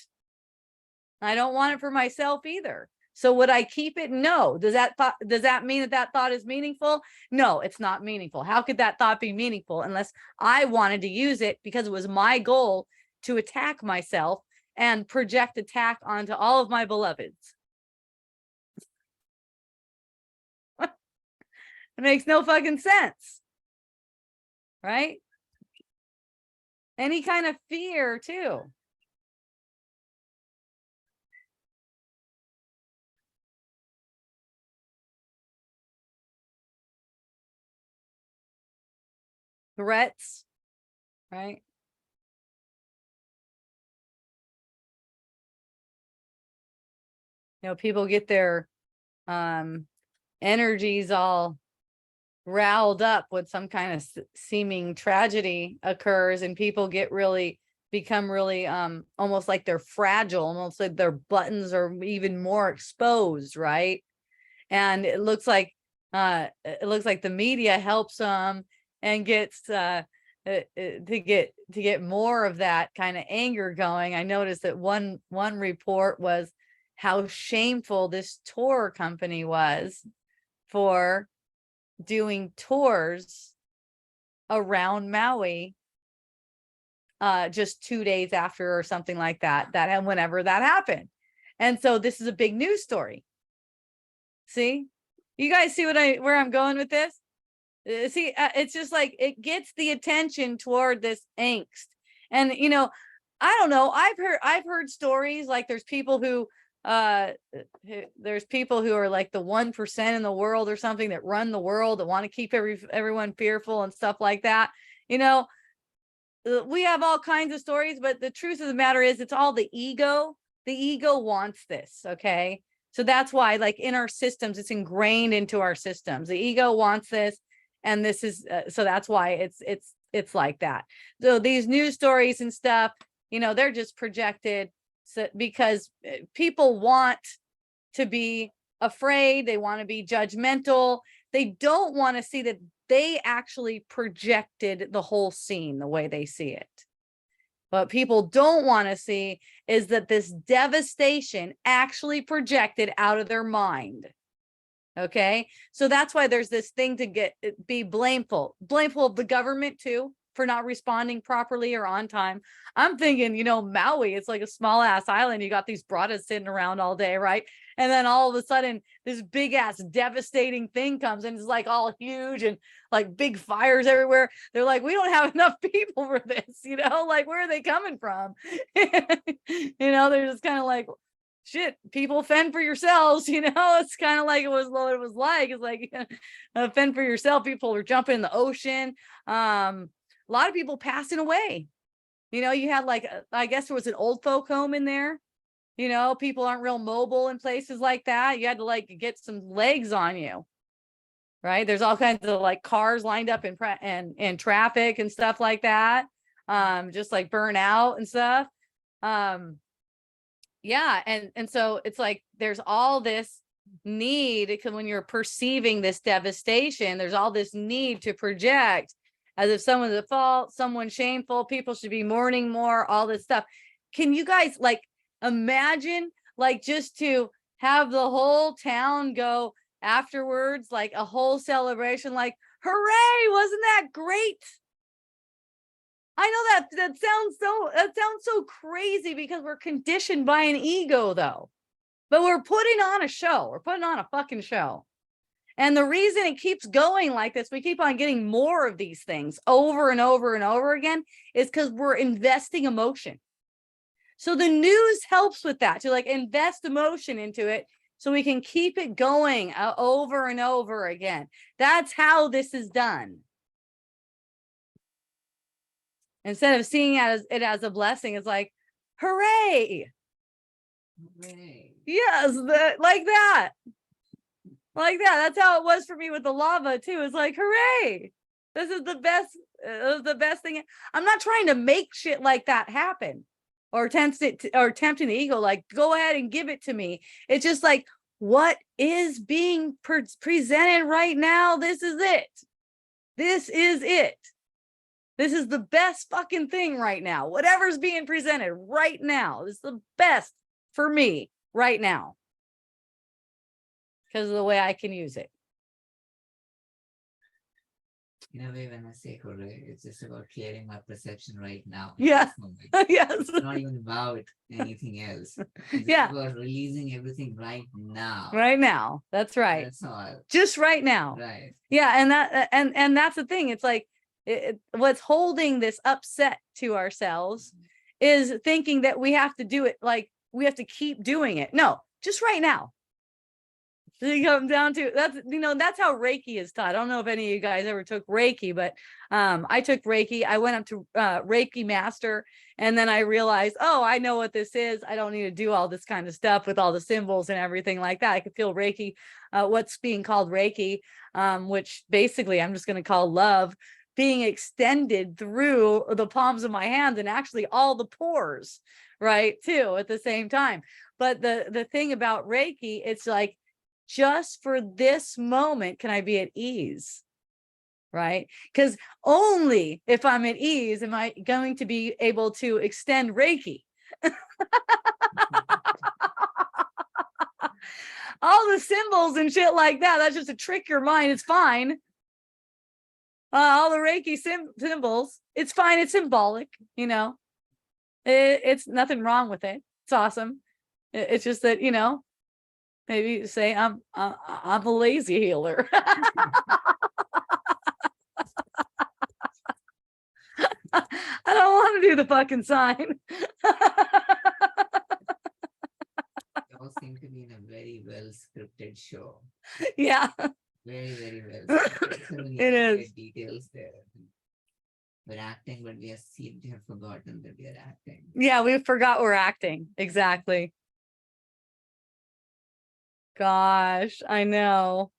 I don't want it for myself either. So would I keep it? No. Does that mean that thought is meaningful? No, it's not meaningful. How could that thought be meaningful unless I wanted to use it because it was my goal to attack myself and project attack onto all of my beloveds? It makes no fucking sense, right? Any kind of fear too. Threats, right? People get their energies all riled up when some kind of seeming tragedy occurs, and people become really almost like they're fragile, almost like their buttons are even more exposed, right? And it looks like the media helps them and gets to get more of that kind of anger going. I noticed that one report was how shameful this tour company was for doing tours around Maui just 2 days after or something like that whenever that happened. And so this is a big news story. See, you guys see where I'm going with this? See, it's just like it gets the attention toward this angst. And I don't know, I've heard stories like there's people who there's people who are like the 1% in the world or something that run the world, that want to keep everyone fearful and stuff like that. You know, we have all kinds of stories, but the truth of the matter is it's all the ego. The ego wants this. Okay. So that's why, like, in our systems, it's ingrained into our systems. The ego wants this. And this is, so that's why it's like that. So these news stories and stuff, you know, they're just projected. So, because people want to be afraid, they want to be judgmental. They don't want to see that they actually projected the whole scene the way they see it. What people don't want to see is that this devastation actually projected out of their mind. Okay. So that's why there's this thing to be blameful of the government too, for not responding properly or on time. I'm thinking, you know, Maui, it's like a small ass island. You got these broadas sitting around all day, right? And then all of a sudden this big ass devastating thing comes and it's like all huge and like big fires everywhere. They're like, we don't have enough people for this, you know, like, where are they coming from? You know, they're just kind of like, shit, people, fend for yourselves, you know. It's kind of like what it was like. It's like, fend for yourself. People are jumping in the ocean. A lot of people passing away. You know, you had like, I guess there was an old folk home in there. You know, people aren't real mobile in places like that. You had to like get some legs on you, right? There's all kinds of like cars lined up in traffic and stuff like that. Just like burn out and stuff. Yeah, and so it's like there's all this need, because when you're perceiving this devastation, there's all this need to project as if someone's at fault, someone's shameful, people should be mourning more, all this stuff. Can you guys like imagine, like, just to have the whole town go afterwards, like a whole celebration, like, hooray, wasn't that great? I know that sounds so crazy because we're conditioned by an ego though. But we're putting on a show. We're putting on a fucking show. And the reason it keeps going like this, we keep on getting more of these things over and over and over again, is because we're investing emotion. So the news helps with that, to like invest emotion into it so we can keep it going over and over again. That's how this is done. Instead of seeing it as a blessing, it's like, hooray. Hooray. Yes, like that. Like that. That's how it was for me with the lava too. It's like, hooray. This is the best thing. I'm not trying to make shit like that happen or tempting the ego, like, go ahead and give it to me. It's just like, what is being presented right now? This is it. This is it. This is the best fucking thing right now. Whatever's being presented right now is the best for me right now, because of the way I can use it. In a way, when I say hooray, it's just about clearing my perception right now. Yeah. Yes. It's not even about anything else. It's Yeah. about releasing everything right now. Right now. That's right. That's all. Just right now. Right. Yeah. And that's the thing. It's like, what's holding this upset to ourselves is thinking that we have to do it, like we have to keep doing it. No, just right now. You come down to that's, you know, that's how Reiki is taught. I don't know if any of you guys ever took Reiki, but I took Reiki. I went up to Reiki master, and then I realized, oh, I know what this is. I don't need to do all this kind of stuff with all the symbols and everything like that. I could feel Reiki, what's being called Reiki, which basically I'm just going to call love, being extended through the palms of my hands and actually all the pores, right, too, at the same time. But the thing about Reiki, it's like, just for this moment can I be at ease, right? Because only if I'm at ease am I going to be able to extend Reiki. All the symbols and shit like that, that's just to trick your mind. It's fine. All the Reiki symbols, it's fine. It's symbolic, you know. It's nothing wrong with it. It's awesome. It's just that, you know, maybe say I'm a lazy healer. I don't want to do the fucking sign. Also, scripted show. Yeah, Very, very well. Scripted. So many it is. great details there. We're acting, but we seem to have forgotten that we are acting. Yeah, we forgot we're acting. Exactly. Gosh, I know.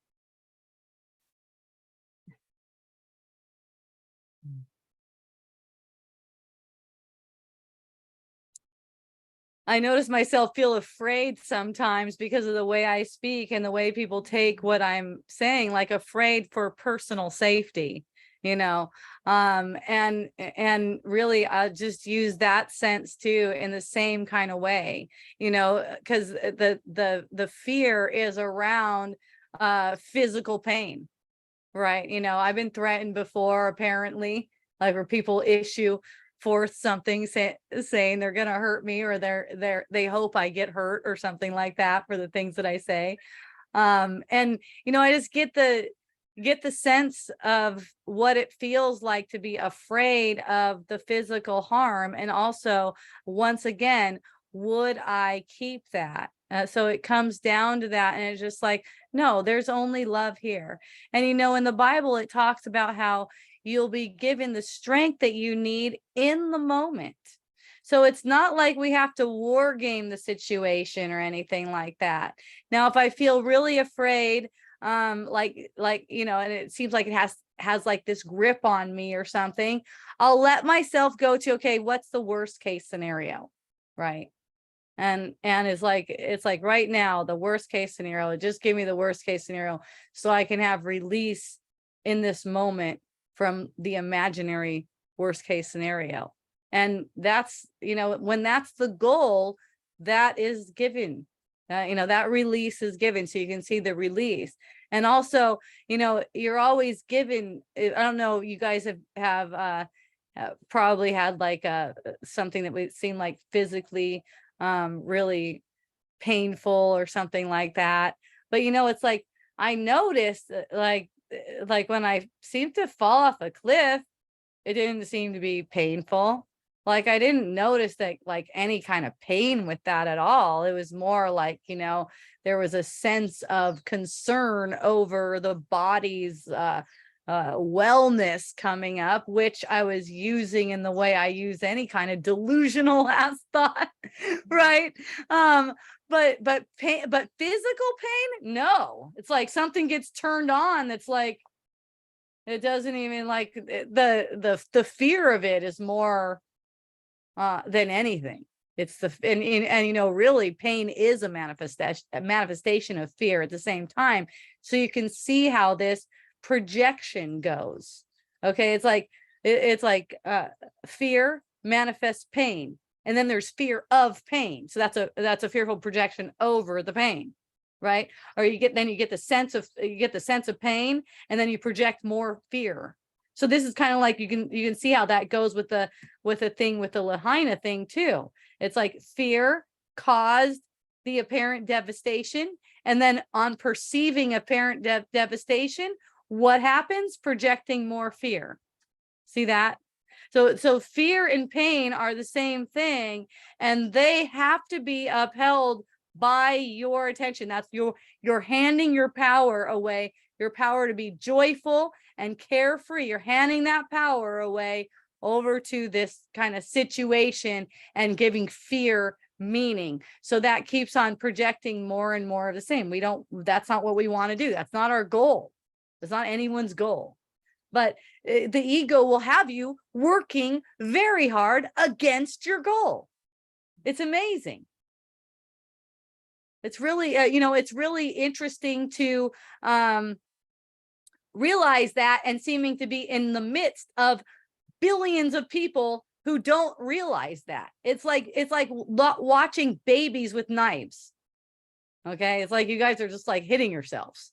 I notice myself feel afraid sometimes because of the way I speak and the way people take what I'm saying, like afraid for personal safety, you know. And really I just use that sense too in the same kind of way, you know, because the fear is around physical pain, right? You know, I've been threatened before, apparently, like where people issue forth something saying they're going to hurt me, or they hope I get hurt or something like that for the things that I say. And you know, I just get the sense of what it feels like to be afraid of the physical harm, and also, once again, would I keep that? So it comes down to that, and it's just like, no, there's only love here. And you know, in the Bible it talks about how you'll be given the strength that you need in the moment. So it's not like we have to war game the situation or anything like that. Now, if I feel really afraid, like you know, and it seems like it has like this grip on me or something, I'll let myself go to, okay, what's the worst case scenario, right? And it's like right now, the worst case scenario, just give me the worst case scenario so I can have release in this moment from the imaginary worst case scenario. And that's, you know, when that's the goal, that is given, you know, that release is given, so you can see the release. And also, you know, you're always given, I don't know, you guys have probably had like something that would seem like physically really painful or something like that. But you know, it's like I noticed like when I seemed to fall off a cliff, it didn't seem to be painful. Like I didn't notice that like any kind of pain with that at all. It was more like, you know, there was a sense of concern over the body's wellness coming up, which I was using in the way I use any kind of delusional ass thought, right? But pain, but physical pain, no. It's like something gets turned on that's like, it doesn't even like the fear of it is more than anything. It's and you know, really pain is a manifestation of fear at the same time. So you can see how this projection goes. Okay, it's like it's like fear manifests pain, and then there's fear of pain. So that's a fearful projection over the pain, right? Or you get the sense of pain, and then you project more fear. So this is kind of like you can see how that goes with the thing with the Lahaina thing too. It's like fear caused the apparent devastation, and then on perceiving apparent devastation, what happens? Projecting more fear. See that? So fear and pain are the same thing, and they have to be upheld by your attention. That's you're handing your power away, your power to be joyful and carefree. You're handing that power away over to this kind of situation and giving fear meaning. So that keeps on projecting more and more of the same. That's not what we want to do. That's not our goal. It's not anyone's goal. But the ego will have you working very hard against your goal. It's amazing. It's really, you know, it's really interesting to realize that, and seeming to be in the midst of billions of people who don't realize that. It's like watching babies with knives. Okay, it's like you guys are just like hitting yourselves.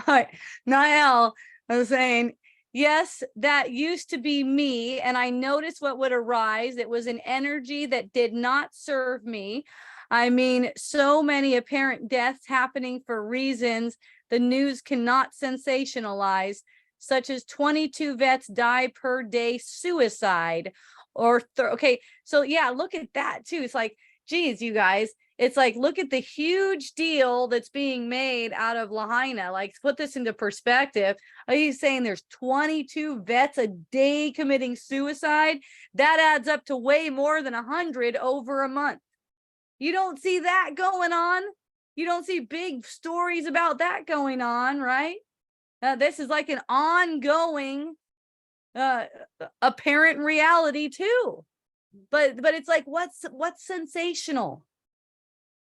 All right, Nael, I was saying, yes, that used to be me, and I noticed what would arise. It was an energy that did not serve me. I mean, so many apparent deaths happening for reasons the news cannot sensationalize, such as 22 vets die per day suicide, or okay, so yeah, look at that too. It's like geez, you guys, it's like, look at the huge deal that's being made out of Lahaina. Like, put this into perspective. Are you saying there's 22 vets a day committing suicide? That adds up to way more than 100 over a month. You don't see that going on. You don't see big stories about that going on, right? This is like an ongoing apparent reality too. But it's like, what's sensational?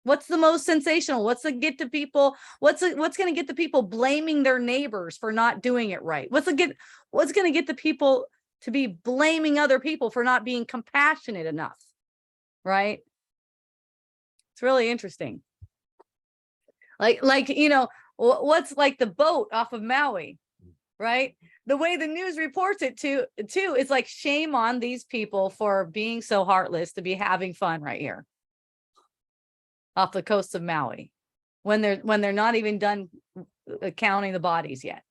What's the most sensational? What's going to get the people blaming their neighbors for not doing it right? What's going to get the people to be blaming other people for not being compassionate enough? Right? It's really interesting. Like, you know, what's like the boat off of Maui, right? The way the news reports it too, it's like, shame on these people for being so heartless to be having fun right here off the coast of Maui when they're not even done counting the bodies yet.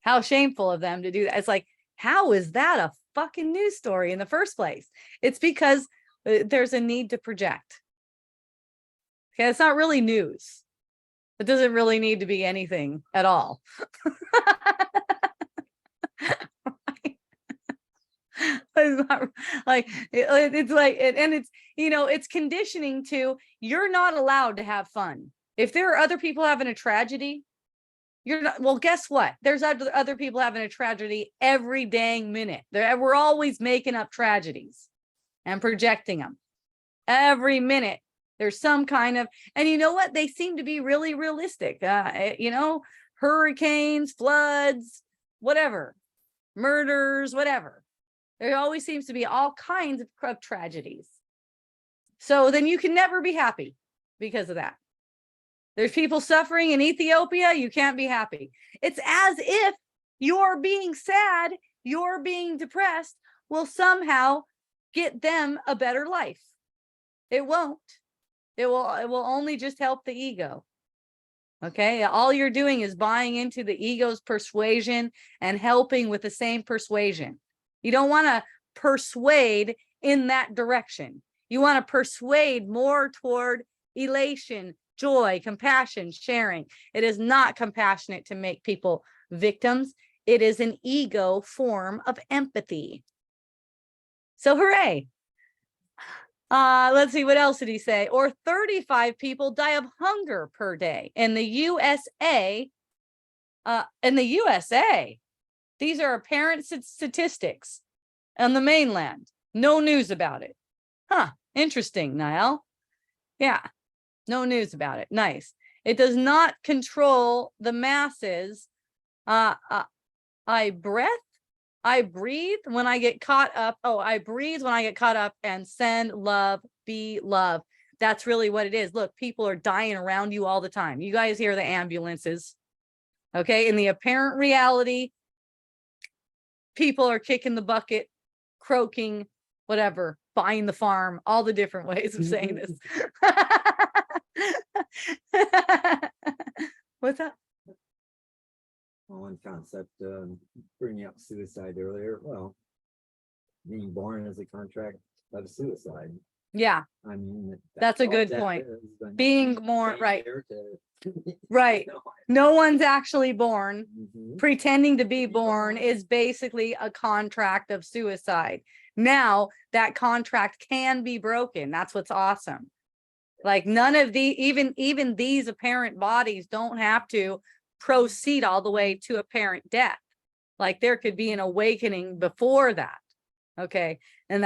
How shameful of them to do that. It's like, how is that a fucking news story in the first place? It's because there's a need to project. Okay, it's not really news. It doesn't really need to be anything at all. It's not, like it's like, and it's, you know, it's conditioning to, you're not allowed to have fun. If there are other people having a tragedy, you're not. Well, guess what? There's other people having a tragedy every dang minute. We're always making up tragedies and projecting them every minute. There's some kind of, and you know what? They seem to be really realistic. You know, hurricanes, floods, whatever, murders, whatever. There always seems to be all kinds of tragedies. So then you can never be happy because of that. There's people suffering in Ethiopia. You can't be happy. It's as if you're being sad, you're being depressed will somehow get them a better life. It won't. It will only just help the ego. Okay. All you're doing is buying into the ego's persuasion and helping with the same persuasion. You don't want to persuade in that direction. You want to persuade more toward elation, joy, compassion, sharing. It is not compassionate to make people victims. It is an ego form of empathy. So hooray. Let's see, what else did he say? Or 35 people die of hunger per day in the USA. These are apparent statistics on the mainland. No news about it. Huh. Interesting, Niall. Yeah. No news about it. Nice. It does not control the masses. I breathe when I get caught up. Oh, I breathe when I get caught up and send love, be love. That's really what it is. Look, people are dying around you all the time. You guys hear the ambulances. Okay. In the apparent reality, people are kicking the bucket, croaking, whatever, buying the farm, all the different ways of saying this. What's up? One concept, bringing up suicide earlier. Well, being born as a contract of suicide. Yeah, I mean, that's a all good that point. is, I mean, Being more stay right. there to- Right. No one's actually born. Mhm. Pretending to be born is basically a contract of suicide. Now that contract can be broken. That's what's awesome. Like none of the, even these apparent bodies don't have to proceed all the way to apparent death. Like there could be an awakening before that. Okay. And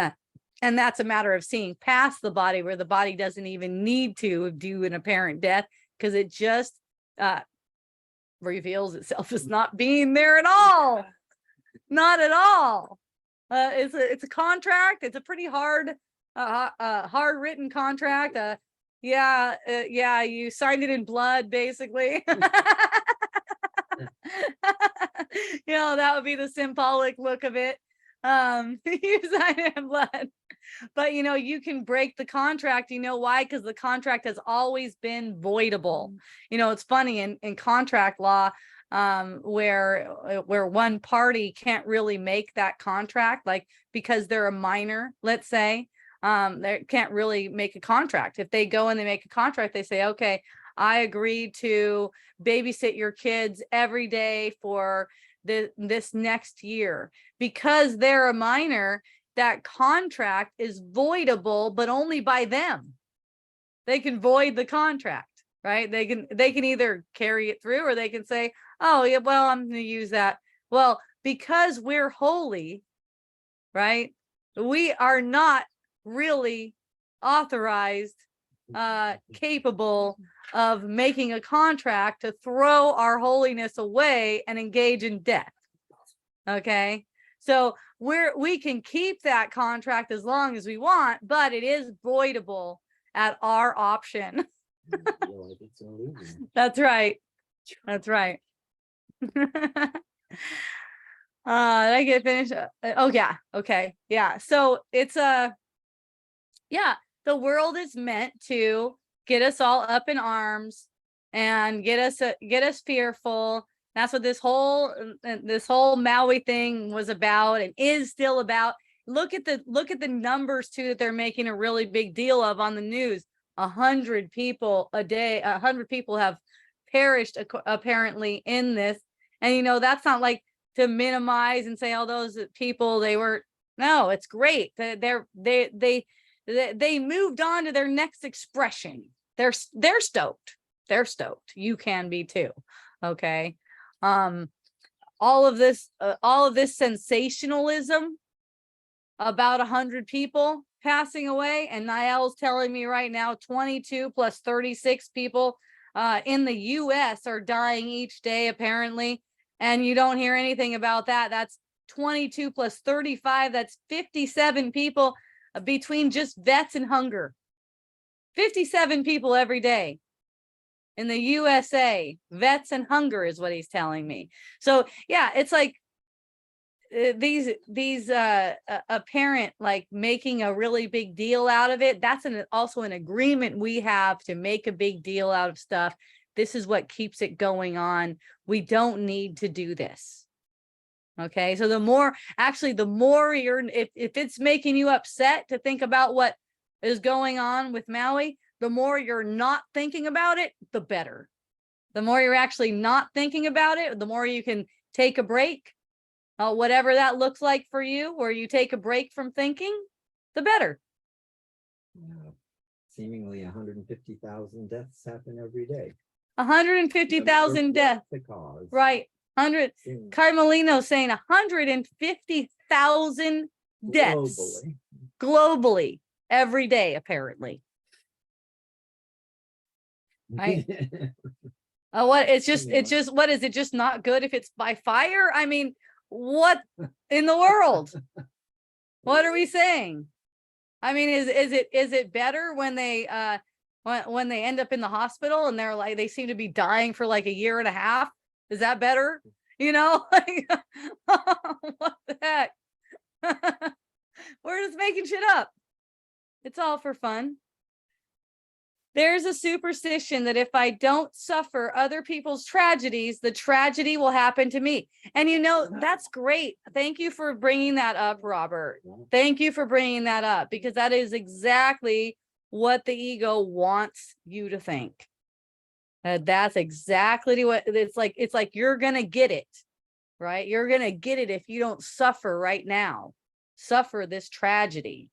that's a matter of seeing past the body, where the body doesn't even need to do an apparent death, because it just reveals itself as not being there at all. Not at all. It's a contract. It's a pretty hard written contract. Yeah, you signed it in blood, basically. You know, that would be the symbolic look of it. You signed it in blood. But you know, you can break the contract. You know why? Because the contract has always been voidable. You know, it's funny in contract law, where one party can't really make that contract, like because they're a minor, let's say, they can't really make a contract. If they go and they make a contract, they say, okay, I agree to babysit your kids every day for this next year. Because they're a minor, that contract is voidable, but only by them. They can void the contract, right? They can either carry it through, or they can say, oh yeah, well, I'm going to use that. Well, because we're holy, right? We are not really authorized, capable of making a contract to throw our holiness away and engage in death. Okay. So we can keep that contract as long as we want, but it is voidable at our option. Realize it's an illusion. That's right. That's right. Did I get finished? Oh yeah. Okay. Yeah. So it's yeah, the world is meant to get us all up in arms and get us fearful. That's what this whole Maui thing was about and is still about. Look at the numbers too that they're making a really big deal of on the news. 100 people a day, 100 people have perished apparently in this. And you know, that's not like to minimize and say all those people, they were, no, it's great. They moved on to their next expression. They're stoked. They're stoked. You can be too. Okay. All of this sensationalism about 100 people passing away, and Niall's telling me right now 22 plus 36 people in the US are dying each day apparently, and you don't hear anything about that. That's 22 plus 35, that's 57 people between just vets and hunger. 57 people every day in the USA, vets and hunger is what he's telling me. So yeah, it's like these apparent, like, making a really big deal out of it. That's also an agreement we have to make a big deal out of stuff. This is what keeps it going on. We don't need to do this. Okay, so the more you're, if it's making you upset to think about what is going on with Maui, the more you're not thinking about it, the better. The more you're actually not thinking about it, the more you can take a break, whatever that looks like for you, where you take a break from thinking, the better. Seemingly 150,000 deaths happen every day. 150,000 deaths, The cause. right? 100. Seems Carmelino saying 150,000 deaths globally every day, apparently. Right. What it's just what is it, just not good if it's by fire? I mean, what in the world? What are we saying? I mean, is it better when they when they end up in the hospital and they're like, they seem to be dying for like a year and a half? Is that better? You know, like, what the heck? We're just making shit up. It's all for fun. There's a superstition that if I don't suffer other people's tragedies, the tragedy will happen to me. And you know, that's great. Thank you for bringing that up, Robert. Thank you for bringing that up, because that is exactly what the ego wants you to think. That's exactly what it's like. It's like, you're going to get it, right? You're going to get it if you don't suffer right now, suffer this tragedy.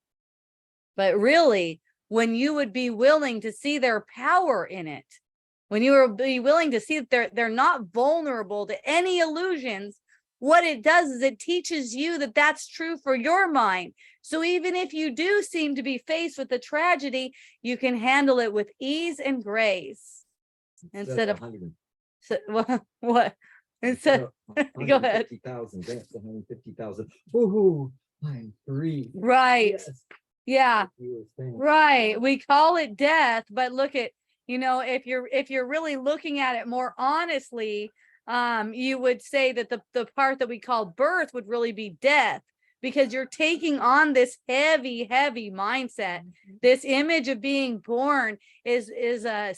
But really, when you would be willing to see their power in it, when you will be willing to see that they're not vulnerable to any illusions, what it does is it teaches you that that's true for your mind. So even if you do seem to be faced with a tragedy, you can handle it with ease and grace. Instead of 100. what? Instead, go ahead. 150,000 deaths, 150,000. Woohoo! I'm free. Right. Yes. Yeah. You were saying. Right. We call it death, but look at, you know, if you're really looking at it more honestly, you would say that the part that we call birth would really be death, because you're taking on this heavy mindset. This image of being born is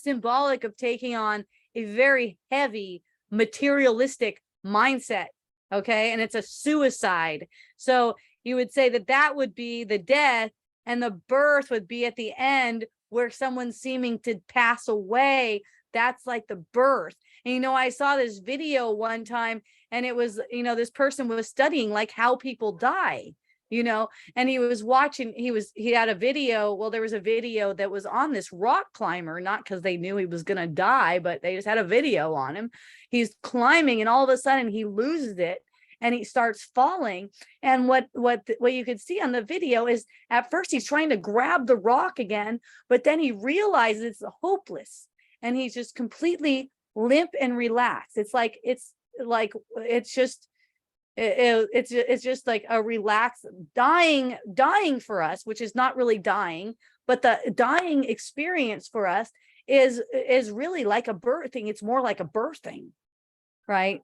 symbolic of taking on a very heavy materialistic mindset. Okay. And it's a suicide. So you would say that would be the death. and the birth would be at the end where someone's seeming to pass away. That's like the birth. And I saw this video one time, and it was, this person was studying like how people die, and he was watching, he had a video. Well, there was a video that was on this rock climber, not because they knew he was going to die, but they just had a video on him. He's climbing, and all of a sudden he loses it and he starts falling. And what you could see on the video is, at first he's trying to grab the rock again, but then he realizes it's hopeless, and he's just completely limp and relaxed. It's just like a relaxed dying for us, which is not really dying, but the dying experience for us is really like a birthing. It's more like a birthing, right?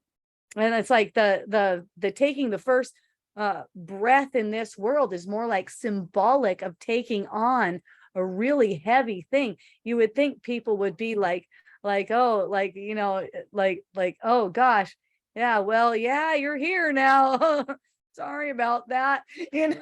And it's like the taking the first breath in this world is more like symbolic of taking on a really heavy thing. You would think people would be like, oh, oh gosh, yeah, well, yeah, you're here now. Sorry about that. When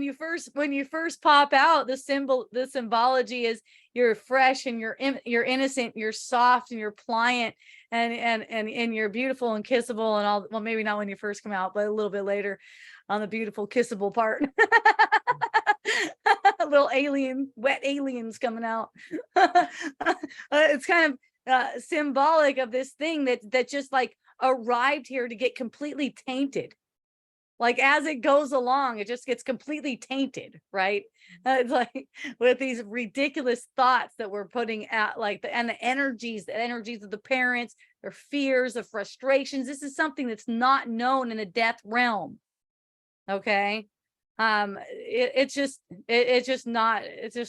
you first pop out, the symbology is you're fresh and you're innocent, you're soft and you're pliant, and you're beautiful and kissable and all. Well, maybe not when you first come out, but a little bit later on the beautiful kissable part. Little wet aliens coming out. It's kind of symbolic of this thing that just like arrived here to get completely tainted. Like as it goes along, it just gets completely tainted, right? It's like with these ridiculous thoughts that we're putting out, and the energies of the parents, their fears, the frustrations. This is something that's not known in the death realm. Okay. It's just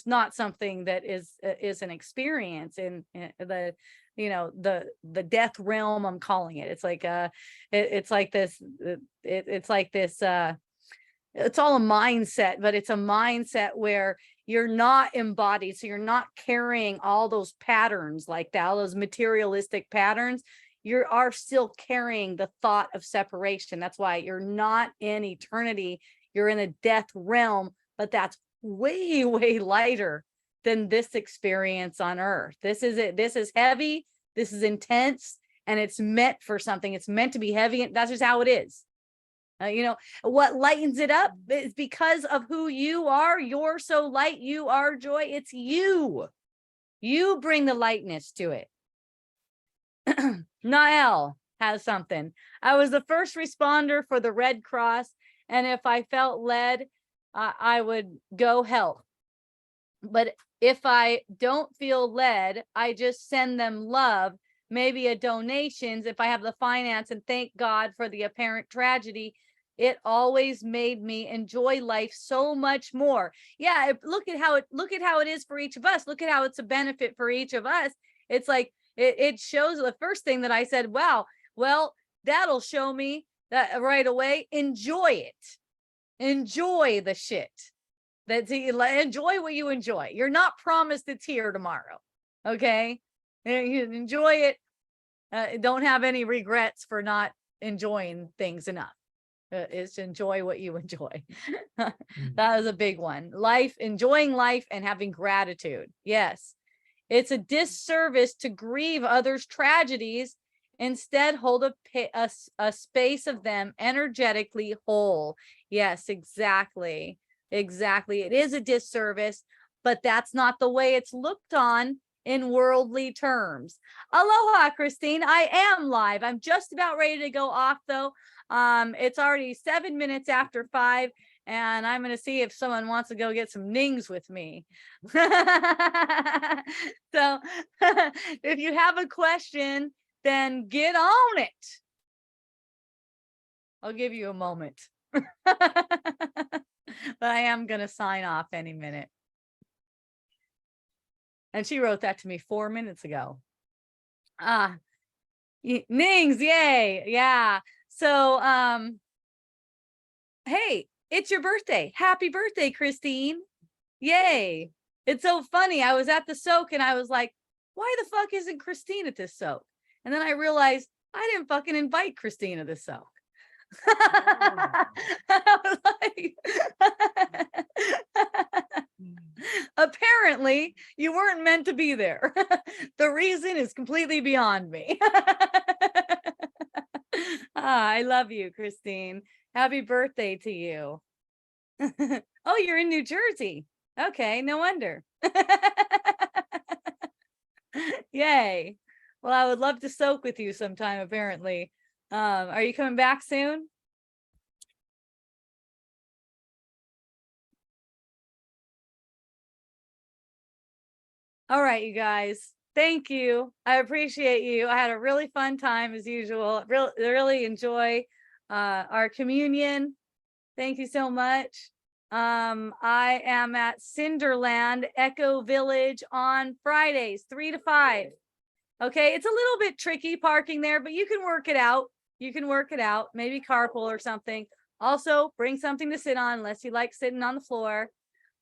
not something that is an experience in the death realm. I'm calling it. It's like it's like this it's all a mindset, but it's a mindset where you're not embodied, so you're not carrying all those patterns like that, all those materialistic patterns. You are still carrying the thought of separation. That's why you're not in eternity. You're in a death realm, but that's way, way lighter than this experience on earth. This is it. This is heavy. This is intense, and it's meant for something. It's meant to be heavy. And that's just how it is. What lightens it up is because of who you are. You're so light. You are joy. It's you. You bring the lightness to it. Nael has something. I was the first responder for the Red Cross, and if I felt led, I would go help. But if I don't feel led, I just send them love, maybe a donations if I have the finance, and thank God for the apparent tragedy. It always made me enjoy life so much more. Yeah, look at how it is for each of us. Look at how it's a benefit for each of us. It's like it shows. The first thing that I said, wow, well, that'll show me that right away. Enjoy it. Enjoy the shit. Enjoy what you enjoy. You're not promised it's here tomorrow. Okay, you enjoy it. Don't have any regrets for not enjoying things enough. Is to enjoy what you enjoy. That is a big one. Enjoying life and having gratitude. Yes, it's a disservice to grieve others' tragedies. Instead, hold a space of them energetically whole. Yes, exactly. Exactly. It is a disservice, but that's not the way it's looked on in worldly terms. Aloha, Christine. I am live. I'm just about ready to go off though. It's already 7 minutes after 5, and I'm going to see if someone wants to go get some nings with me. So if you have a question, then get on it. I'll give you a moment. But I am going to sign off any minute. And she wrote that to me 4 minutes ago. Nings, yay. Yeah. So, hey, it's your birthday. Happy birthday, Christine. Yay. It's so funny. I was at the soak and I was like, why the fuck isn't Christine at this soak? And then I realized I didn't fucking invite Christina to soak. I was like, apparently you weren't meant to be there. The reason is completely beyond me. I love you, Christine. Happy birthday to you. Oh, you're in New Jersey. Okay, no wonder. Yay. Well, I would love to soak with you sometime, apparently. Are you coming back soon? All right, you guys. Thank you. I appreciate you. I had a really fun time as usual. Really enjoy our communion. Thank you so much. I am at Cinderland Echo Village on Fridays, 3 to 5. Okay, it's a little bit tricky parking there, but you can work it out. You can work it out, maybe carpool or something. Also, bring something to sit on unless you like sitting on the floor.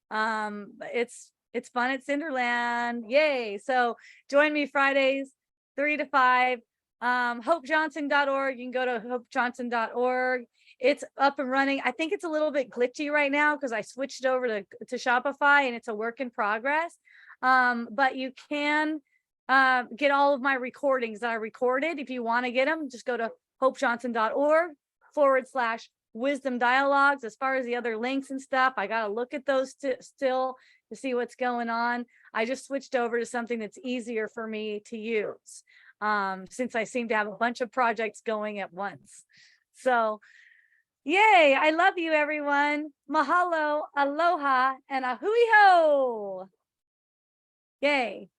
But it's fun at Cinderland. Yay. So join me Fridays, 3 to 5. Hopejohnson.org. You can go to hopejohnson.org. It's up and running. I think it's a little bit glitchy right now because I switched over to Shopify and it's a work in progress. But you can get all of my recordings that I recorded. If you want to get them, just go to hopejohnson.org/wisdom dialogues. As far as the other links and stuff, I got to look at those still to see what's going on. I just switched over to something that's easier for me to use since I seem to have a bunch of projects going at once. So yay, I love you, everyone. Mahalo, aloha, and a hui ho. Yay.